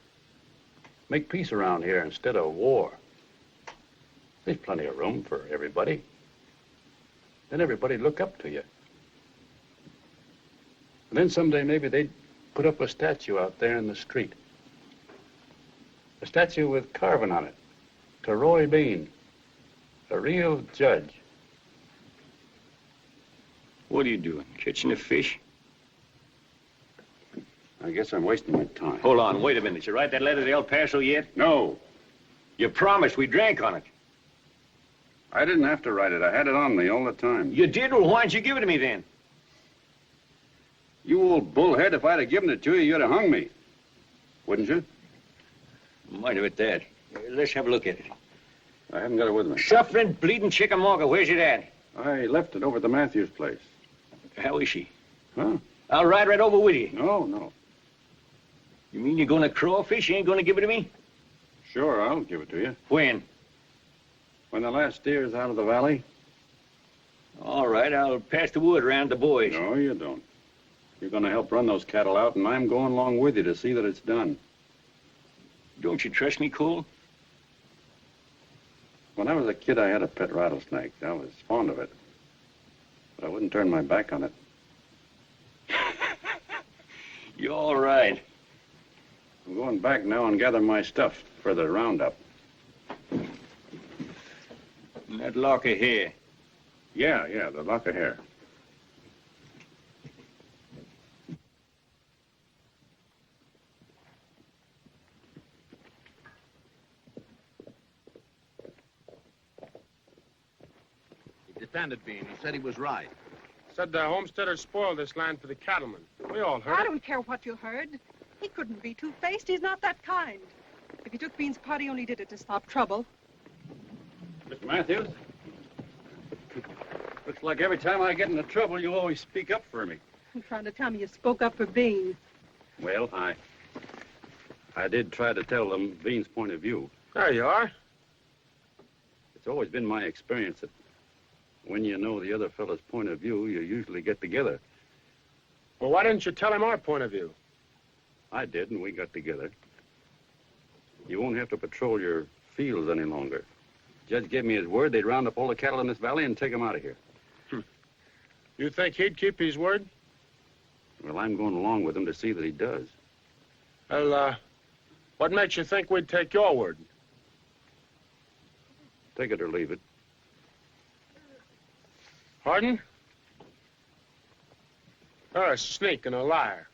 Make peace around here instead of war. There's plenty of room for everybody. Then everybody'd look up to you. And then someday maybe they'd put up a statue out there in the street. A statue with carving on it. To Roy Bean. A real judge. What are you doing, catching a fish? I guess I'm wasting my time. Hold on, wait a minute. You write that letter to El Paso yet? No. You promised we drank on it. I didn't have to write it. I had it on me all the time. You did? Well, why didn't you give it to me then? You old bullhead, if I'd have given it to you, you'd have hung me. Wouldn't you? Might have at that. Let's have a look at it. I haven't got it with me. Suffering, bleeding Chickamauga. Where's it at? I left it over at the Matthews place. How is she? Huh? I'll ride right over with you. No. You mean you're going to crawfish? You ain't going to give it to me? Sure, I'll give it to you. When? When the last steer's out of the valley. All right, I'll pass the word around the boys. No, you don't. You're going to help run those cattle out, and I'm going along with you to see that it's done. Don't you trust me, Cole? When I was a kid, I had a pet rattlesnake. I was fond of it. But I wouldn't turn my back on it. You're all right. I'm going back now and gather my stuff for the roundup. That locker here. Yeah, the lock of hair. He defended Bean. He said he was right. Said the homesteaders spoiled this land for the cattlemen. We all heard I it. don't care what you heard. He couldn't be two-faced. He's not that kind. If he took Bean's part, he only did it to stop trouble. Mr. Matthews? Looks like every time I get into trouble, you always speak up for me. You're trying to tell me you spoke up for Bean. Well, I did try to tell them Bean's point of view. There you are. It's always been my experience that when you know the other fellow's point of view, you usually get together. Well, why didn't you tell him our point of view? I did, and we got together. You won't have to patrol your fields any longer. Judge gave me his word they'd round up all the cattle in this valley and take them out of here. You think he'd keep his word? Well, I'm going along with him to see that he does. Well, what makes you think we'd take your word? Take it or leave it. Pardon? You're a sneak and a liar.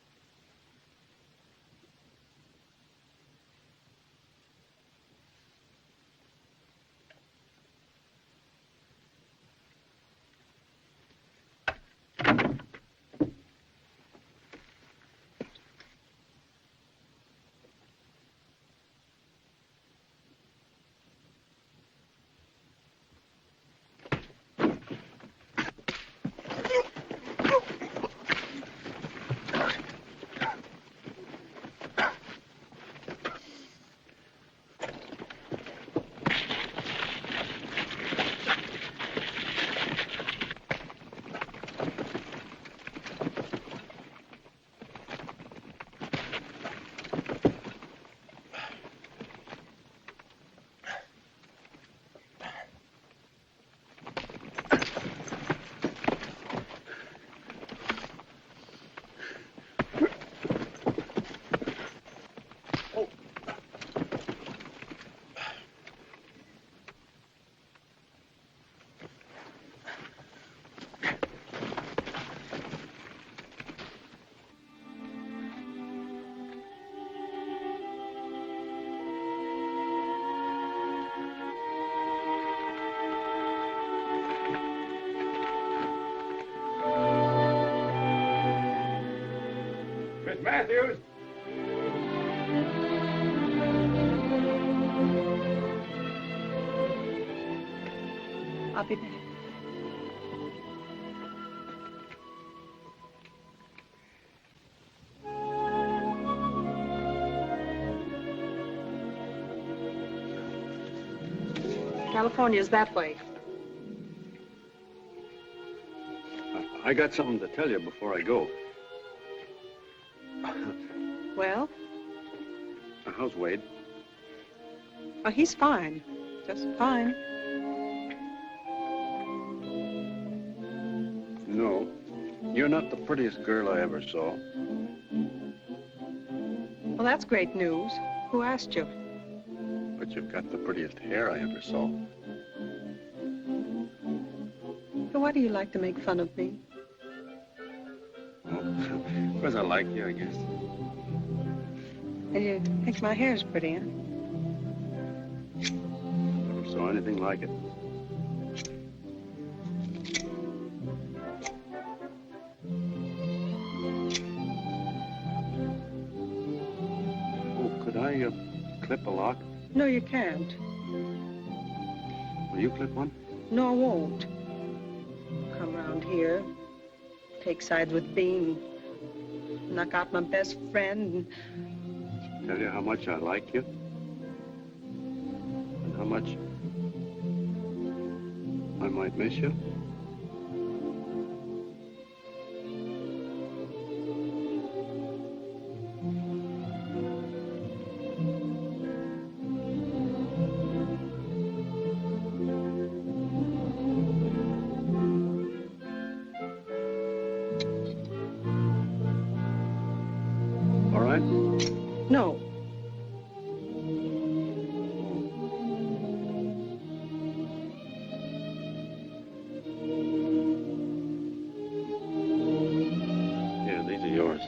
Miss Matthews! I'll be back. California's that way. I got something to tell you before I go. Well? How's Wade? Oh, he's fine. Just fine. No. You're not the prettiest girl I ever saw. Well, that's great news. Who asked you? But you've got the prettiest hair I ever saw. So why do you like to make fun of me? Because I like you, I guess. And you think my hair's pretty, huh? Never saw anything like it. Oh, could I clip a lock? No, you can't. Will you clip one? No, I won't. Come round here, take sides with Bean, knock out my best friend, Tell you how much I like you. And how much I might miss you. right? No. Here, these are yours.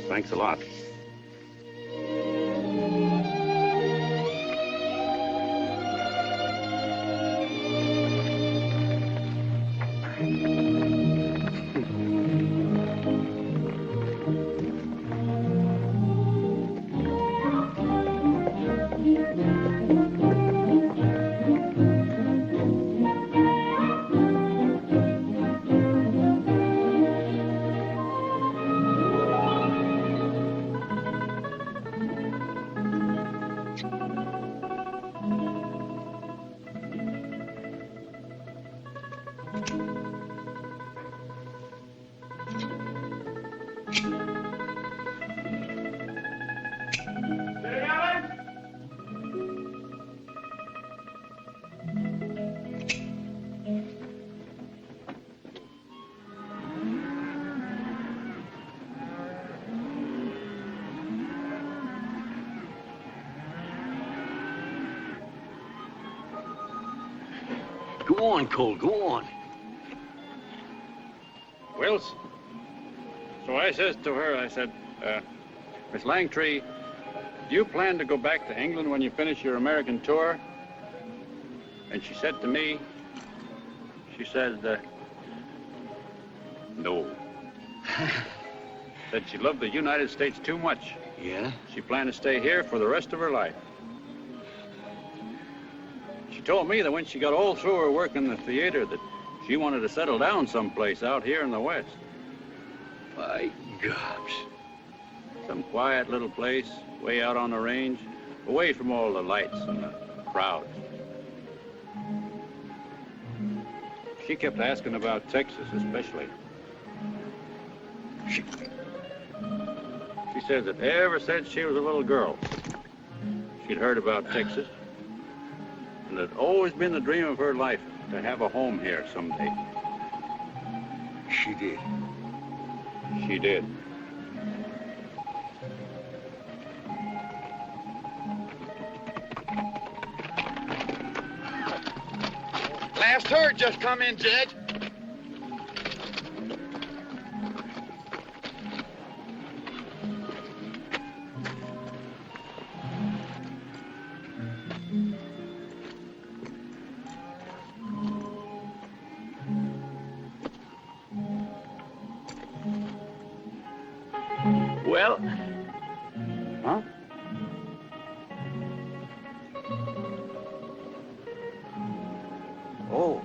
Thanks a lot. Go on, Cole, go on. Wills, so I says to her, I said, Miss Langtree, do you plan to go back to England when you finish your American tour? And she said to me, she said, no. Said she loved the United States too much. Yeah? She planned to stay here for the rest of her life. She told me that when she got all through her work in the theater that she wanted to settle down someplace out here in the West. By gobs. Some quiet little place, way out on the range, away from all the lights and the crowds. She kept asking about Texas especially. She said that ever since she was a little girl, she'd heard about Texas. And it had always been the dream of her life to have a home here someday. She did. She did. Last herd just come in, Judge. Well, Huh? Oh.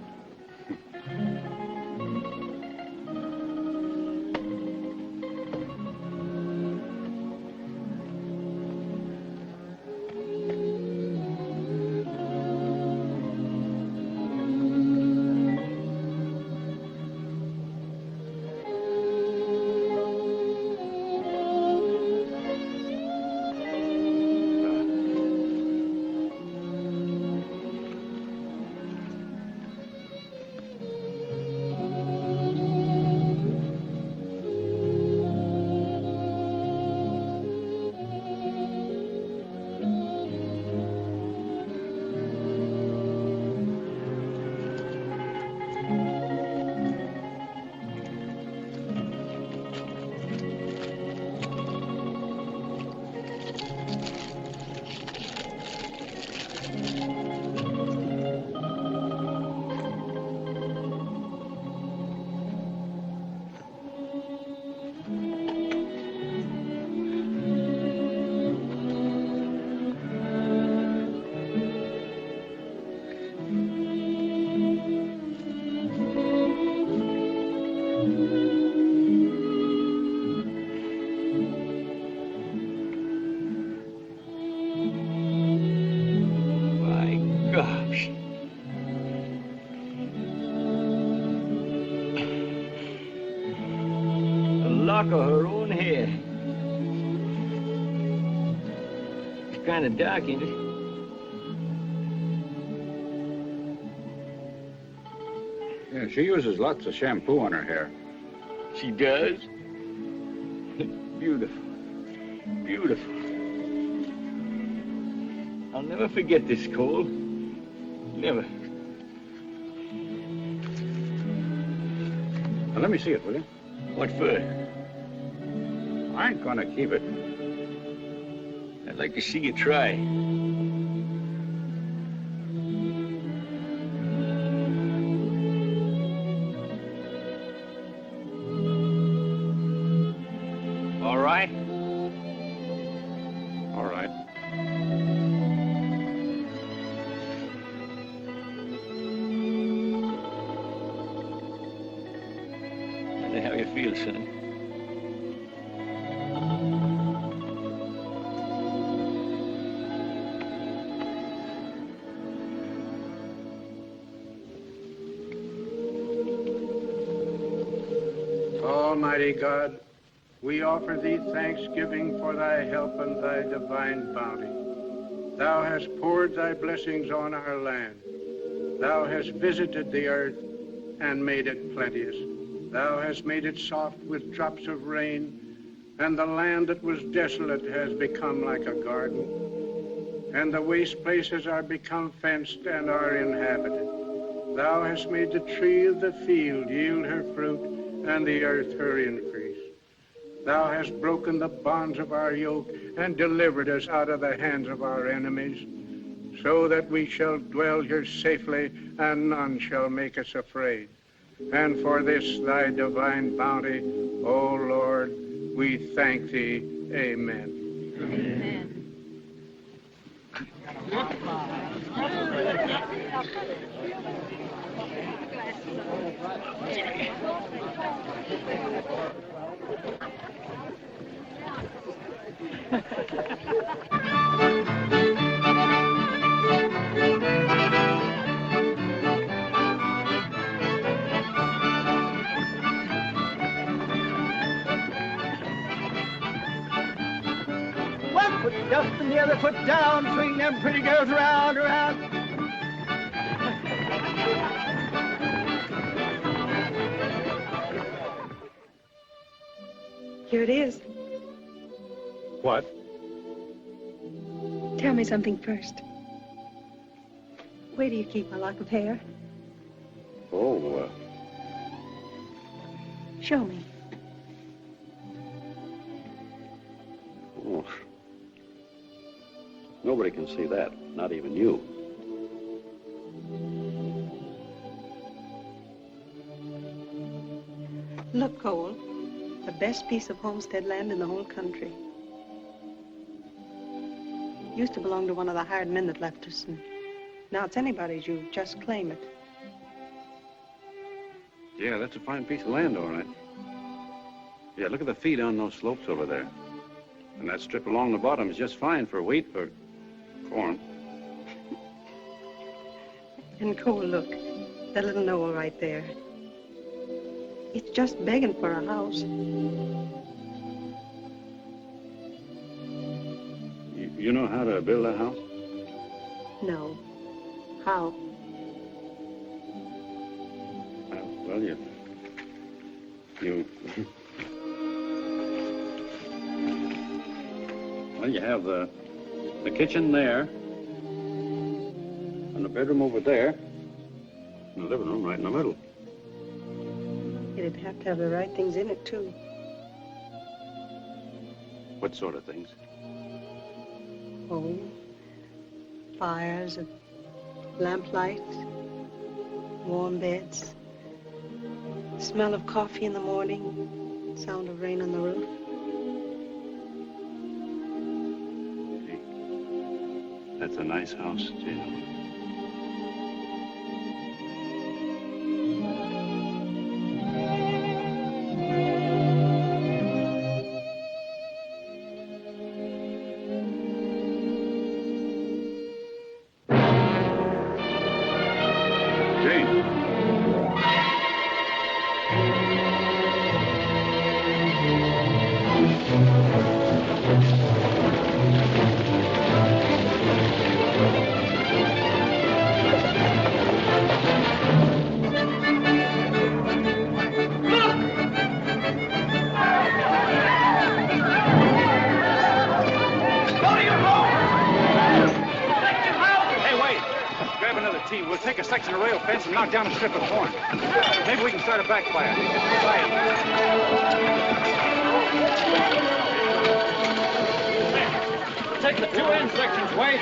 lock of her own hair. It's kind of dark, ain't it? Yeah, she uses lots of shampoo on her hair. She does? Beautiful. Beautiful. I'll never forget this, Cole. Never. Now, let me see it, will you? What for? I ain't gonna keep it. I'd like to see you try. All right? All right. How you feel, son? Almighty God, we offer thee thanksgiving for thy help and thy divine bounty. Thou hast poured thy blessings on our land. Thou hast visited the earth and made it plenteous. Thou hast made it soft with drops of rain, and the land that was desolate has become like a garden, and the waste places are become fenced and are inhabited. Thou hast made the tree of the field yield her fruit, and the earth her increase. Thou hast broken the bonds of our yoke and delivered us out of the hands of our enemies, so that we shall dwell here safely, and none shall make us afraid. And for this thy divine bounty, O Lord, we thank thee. Amen. Amen. One foot up and the other foot down, swing them pretty girls around, around. Here it is. What? Tell me something first. Where do you keep my lock of hair? Oh, Show me. oh. Nobody can see that, not even you. Look, Cole. The best piece of homestead land in the whole country. Used to belong to one of the hired men that left us, and now it's anybody's. You just claim it. Yeah, that's a fine piece of land, all right. Yeah, look at the feed on those slopes over there. And that strip along the bottom is just fine for wheat or corn. And Cole, look. That little knoll right there. It's just begging for a house. You know how to build a house? No. How? Well, you well, you have the kitchen there, and the bedroom over there, and the living room right in the middle. It'd have to have the right things in it, too. What sort of things? Oh, fires, lamp lights, warm beds, smell of coffee in the morning, sound of rain on the roof. That's a nice house, Jane. Jane. Team, we'll take a section of rail fence and knock down a strip of corn. Maybe we can start a backfire. Take the two end sections, Wade.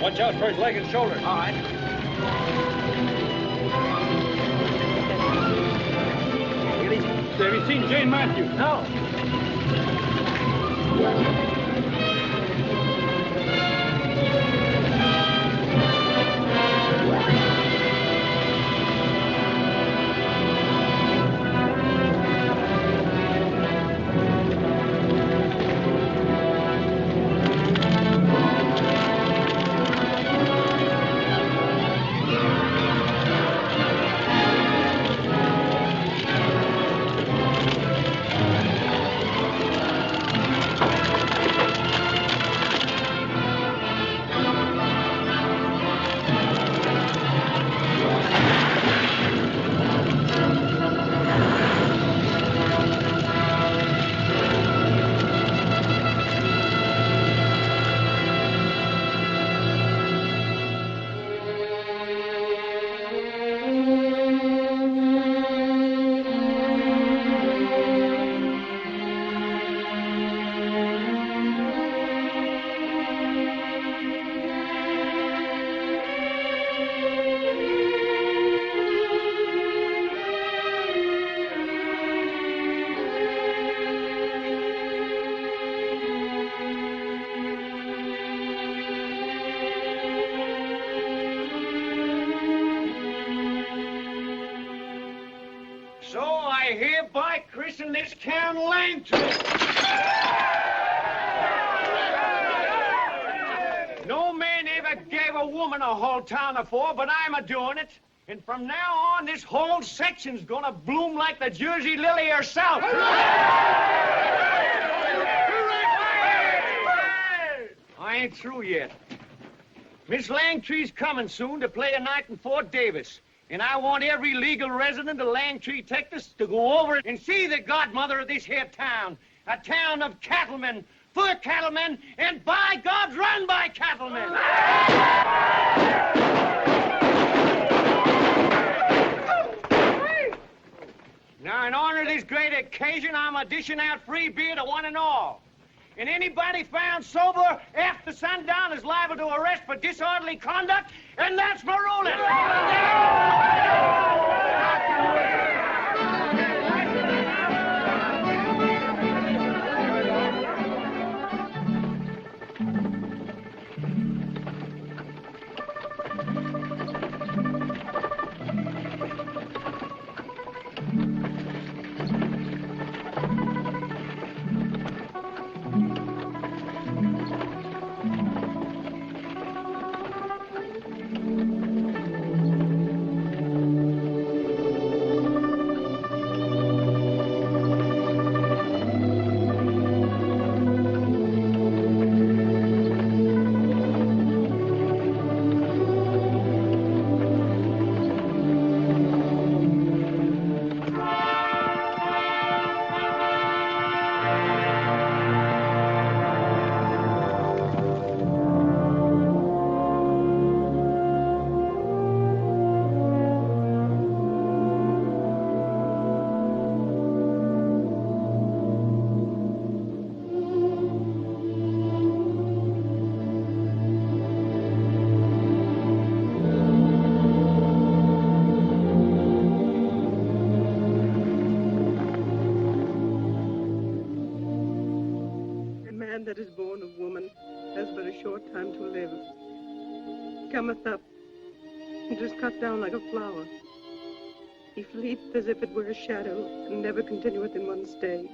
Watch out for his leg and shoulder. All right. Have you seen Jane Matthews? No. So I hereby christen this town Langtree. No man ever gave a woman a whole town afore, but I'm a-doing it. And from now on, this whole section's gonna bloom like the Jersey lily herself. I ain't through yet. Miss Langtree's coming soon to play a night in Fort Davis. And I want every legal resident of Langtree, Texas, to go over and see the godmother of this here town. A town of cattlemen, for cattlemen, and by God, run by cattlemen. Now, in honor of this great occasion, I'm dishing out free beer to one and all. And anybody found sober after sundown is liable to arrest for disorderly conduct, and that's my ruling. That is born of woman has but a short time to live. Cometh up and is cut down like a flower. He fleeteth as if it were a shadow, and never continueth in one stay.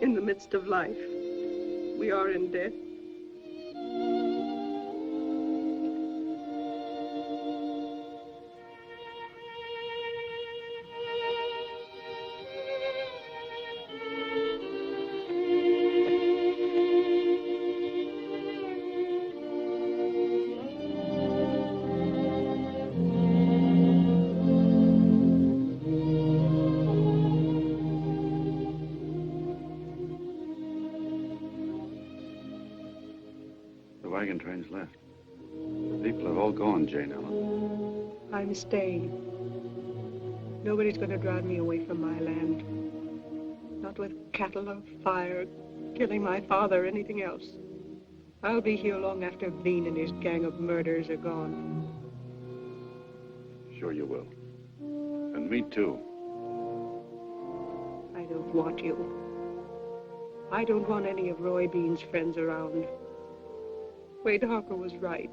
In the midst of life, we are in death. Wagon train's left. The people have all gone, Jane Ellen. I'm staying. Nobody's going to drive me away from my land. Not with cattle or fire, killing my father or anything else. I'll be here long after Bean and his gang of murderers are gone. Sure you will. And me too. I don't want you. I don't want any of Roy Bean's friends around. Wade Harper was right.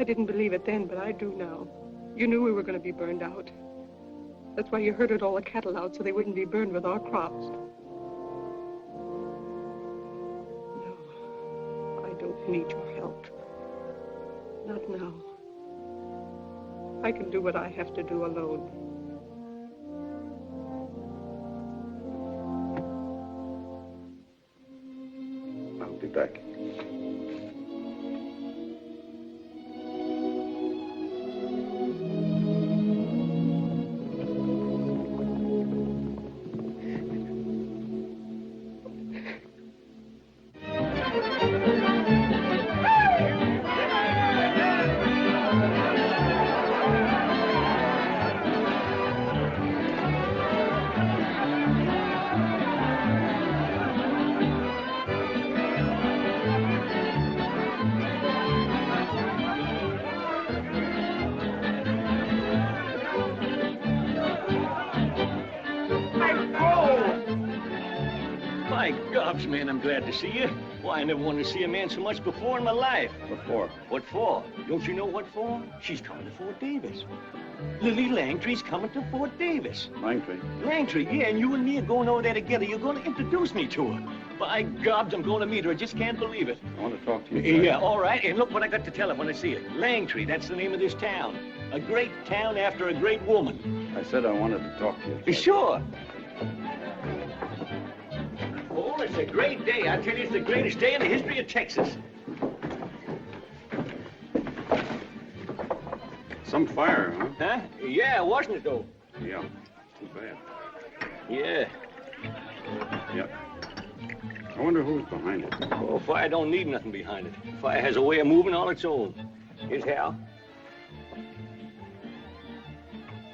I didn't believe it then, but I do now. You knew we were going to be burned out. That's why you herded all the cattle out so they wouldn't be burned with our crops. No, I don't need your help. Not now. I can do what I have to do alone. I'll be back. By gobs, man, I'm glad to see you. Why, I never wanted to see a man so much before in my life. What for? What for? Don't you know what for? She's coming to Fort Davis. Lily Langtry's coming to Fort Davis. Langtry? Langtry, yeah, and you and me are going over there together. You're going to introduce me to her. By gobs, I'm going to meet her. I just can't believe it. I want to talk to you, Judge. Yeah, all right. And look what I got to tell her when I see her. Langtry, that's the name of this town. A great town after a great woman. I said I wanted to talk to you, Judge. Sure. Oh, it's a great day. I tell you, it's the greatest day in the history of Texas. Some fire, huh? Huh? Yeah, wasn't it, though? Yeah. Too bad. Yeah. Yep. I wonder who's behind it. Oh, fire don't need nothing behind it. Fire has a way of moving all its own. Here's how.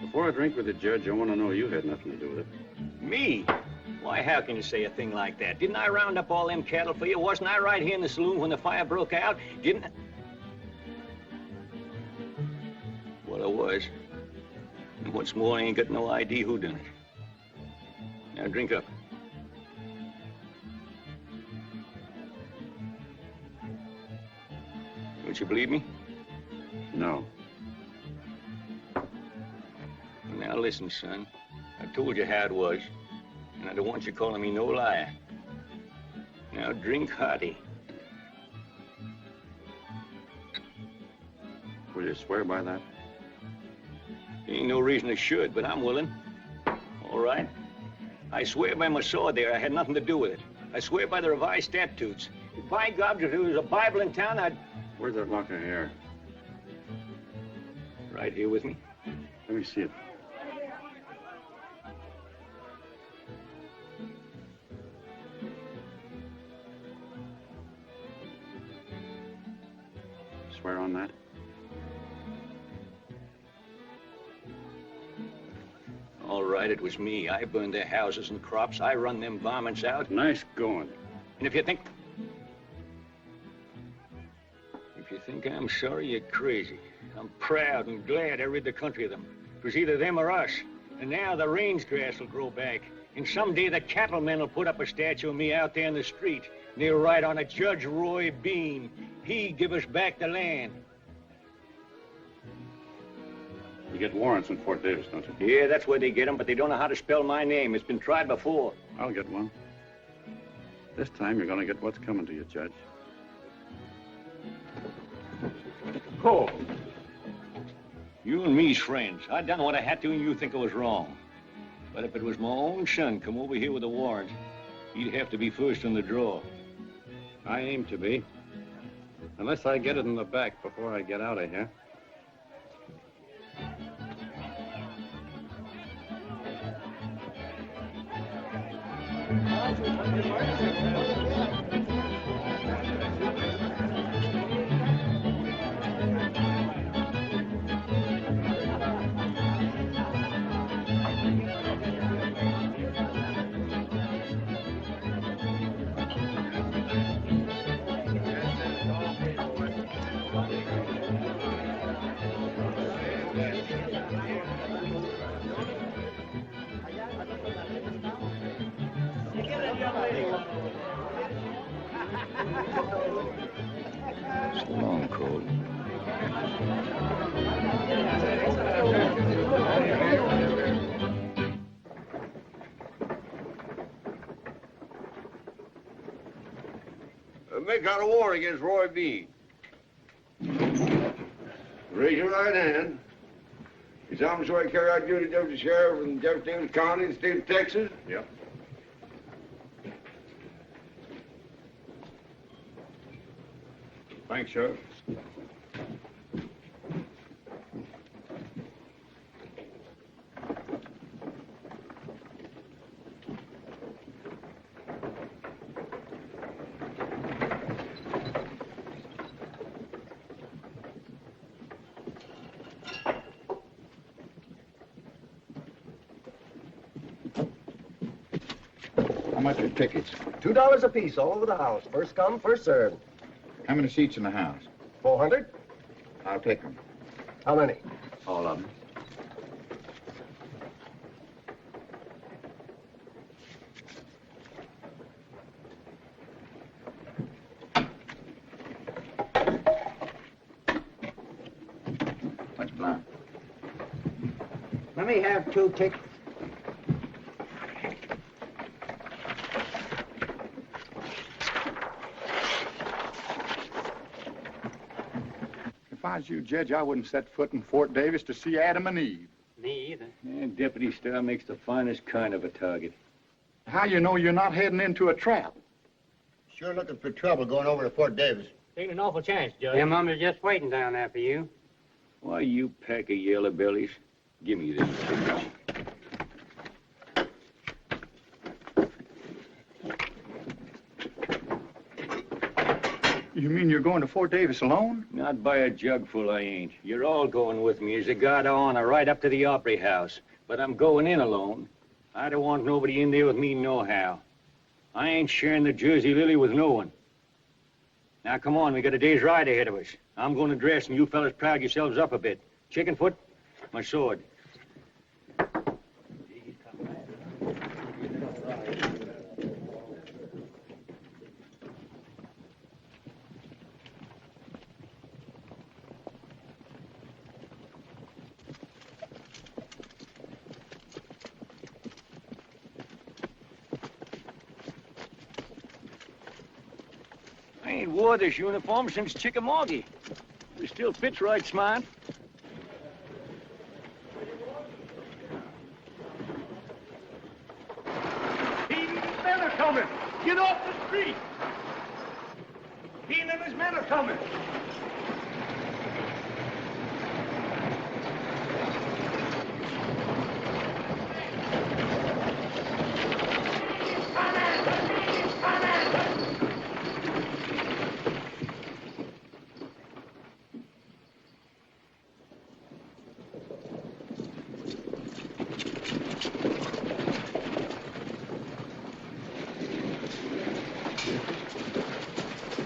Before I drink with the Judge, I want to know you had nothing to do with it. Me? Why, how can you say a thing like that? Didn't I round up all them cattle for you? Wasn't I right here in the saloon when the fire broke out? Didn't I? Well, I was. And what's more, I ain't got no idea who done it. Now, drink up. Don't you believe me? No. Now, listen, son. I told you how it was. And I don't want you calling me no liar. Now, drink hearty. Will you swear by that? Ain't no reason I should, but I'm willing. All right? I swear by my sword there, I had nothing to do with it. I swear by the revised statutes. By God, if there was a Bible in town, I'd... Where's that lock of hair? Right here with me. Let me see it. Swear on that? All right, it was me. I burned their houses and crops. I run them varmints out. Nice going. And if you think I'm sorry, you're crazy. I'm proud and glad I rid the country of them. It was either them or us. And now the range grass will grow back. And someday the cattlemen will put up a statue of me out there in the street. And they'll write on it, Judge Roy Bean. He give us back the land. You get warrants in Fort Davis, don't you? Yeah, that's where they get them, but they don't know how to spell my name. It's been tried before. I'll get one. This time you're going to get what's coming to you, Judge. Oh. You and me's friends. I done what I had to and you think I was wrong. But if it was my own son come over here with a warrant, he'd have to be first in the draw. I aim to be. Unless I get it in the back before I get out of here. So long, Cole. Make out a warrant against Roy Bean. Raise your right hand. You solemnly swear to carry out duty of the sheriff in Jefferson County, the state of Texas? Yep. Thanks, Sheriff. How much are tickets? $2 apiece all over the house. First come, first served. How many seats in the house? 400? I'll take them. How many? All of them. Let me have 2 tickets. If I was you, Judge, I wouldn't set foot in Fort Davis to see Adam and Eve. Me either. And Deputy Starr makes the finest kind of a target. How you know you're not heading into a trap? Sure looking for trouble going over to Fort Davis. Taking an awful chance, Judge. Your mom is just waiting down there for you. Why, you pack of yellow bellies. Give me this ticket. You mean you're going to Fort Davis alone? Not by a jugful, I ain't. You're all going with me as a guard of honor right up to the Opry House. But I'm going in alone. I don't want nobody in there with me nohow. I ain't sharing the Jersey Lily with no one. Now, come on, we got a day's ride ahead of us. I'm going to dress, and you fellas crowd yourselves up a bit. Chickenfoot, my sword. I ain't wore this uniform since Chickamauga. It still fits right smart. He and his men are coming. Get off the street. He and his men are coming.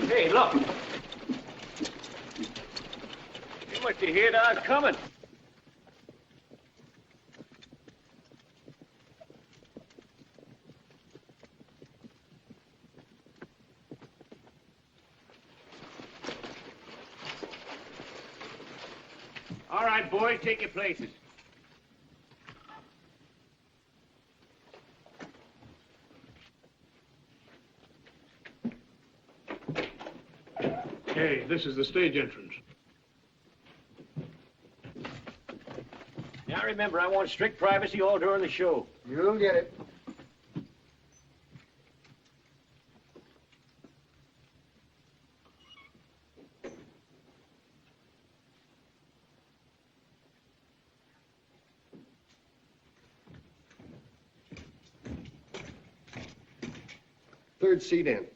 Hey, look. You must have heard I was coming. All right, boys, take your places. Hey, this is the stage entrance. Now remember, I want strict privacy all during the show. You'll get it. Third seat in.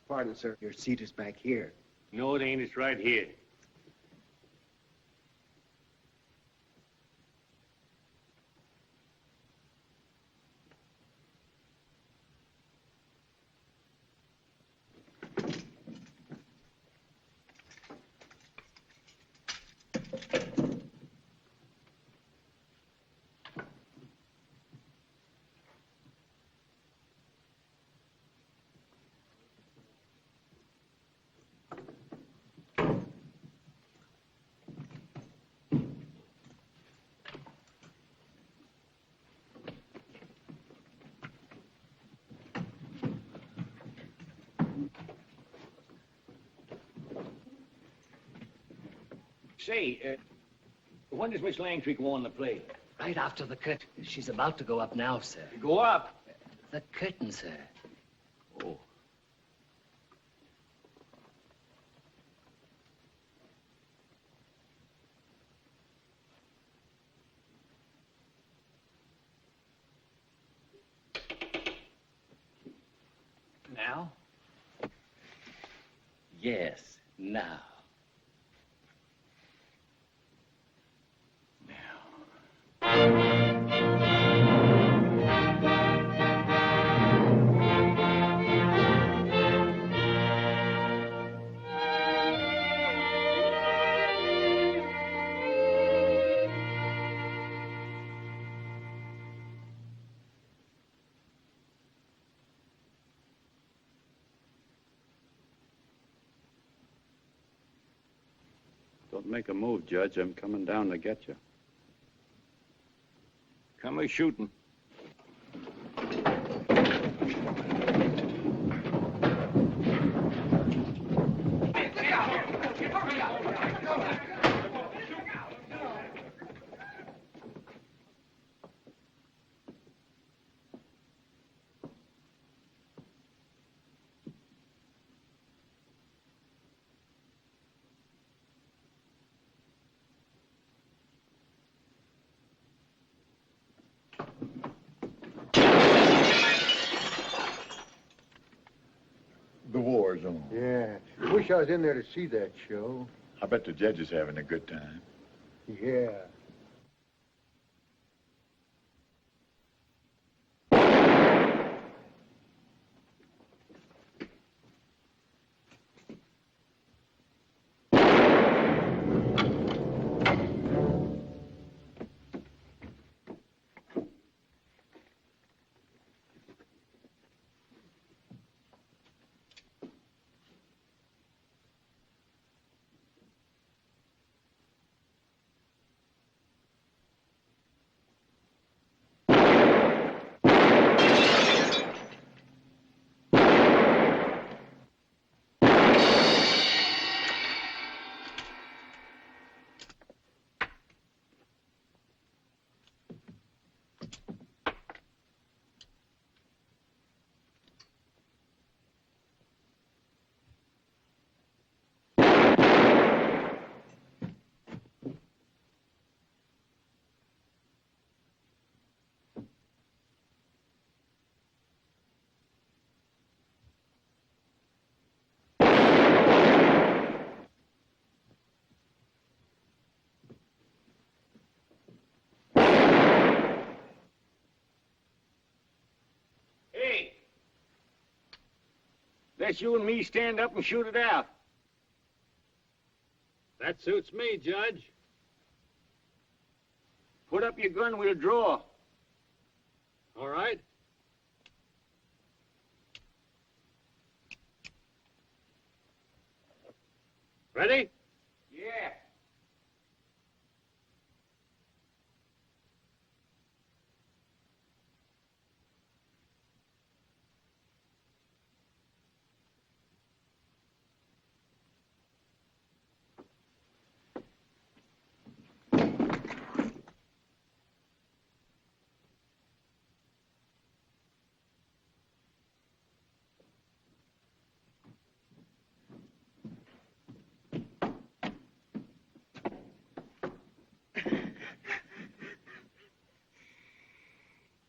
Pardon, sir. Your seat is back here. No, it ain't. It's right here. Say, when does Miss Langtree go on the play? Right after the curtain. She's about to go up now, sir. Go up? The curtain, sir. Oh. Now? Yes, now. Don't make a move, Judge. I'm coming down to get you. Come a-shooting. The war's on. Yeah. Wish I was in there to see that show. I bet the judge is having a good time. Yeah. Let's you and me stand up and shoot it out. That suits me, Judge. Put up your gun, we'll draw. All right. Ready? Yeah.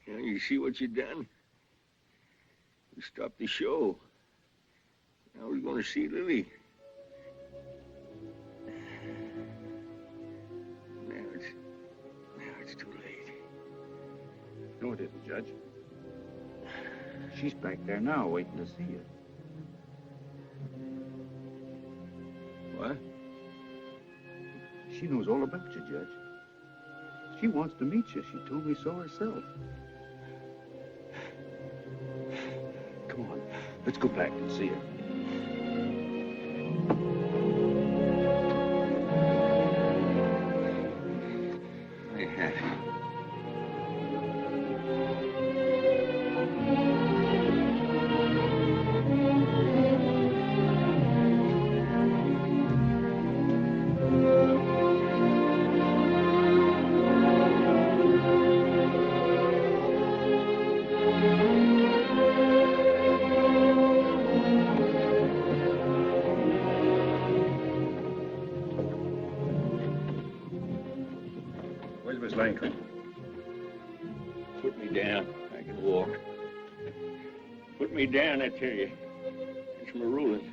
Now you see what you done? You stopped the show. Now we're going to see Lily. Now it's too late. No, it isn't, Judge. She's back there now, waiting to see you. What? She knows all about you, Judge. She wants to meet you. She told me so herself. Come on, let's go back and see her. I had it. Miss Langford. Put me down. I can walk. Put me down, I tell you. It's my ruling.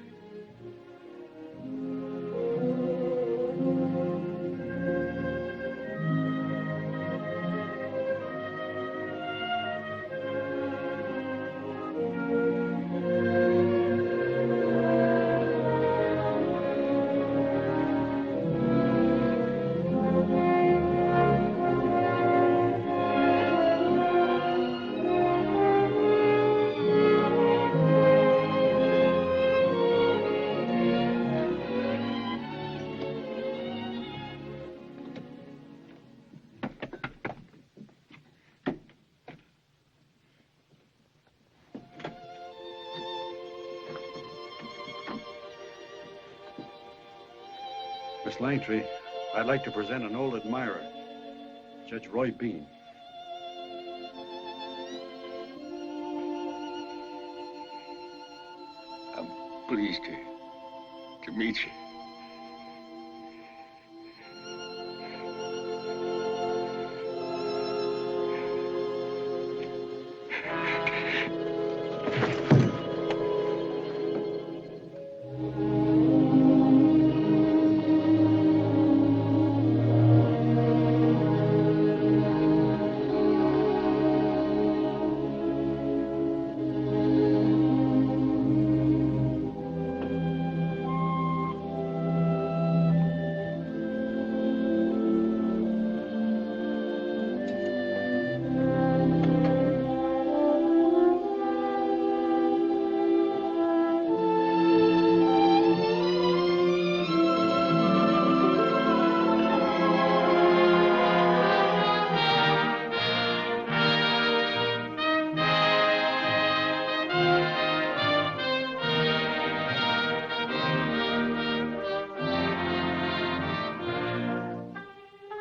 Miss Langtry, I'd like to present an old admirer, Judge Roy Bean. I'm pleased to meet you.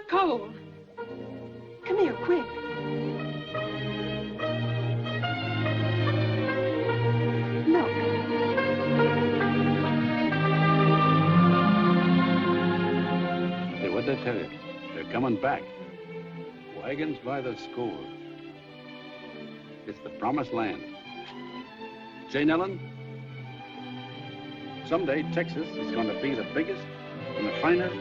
Cole, come here, quick. Look. Hey, what'd they tell you? They're coming back. Wagons by the score. It's the promised land. Jane Ellen, someday Texas is going to be the biggest and the finest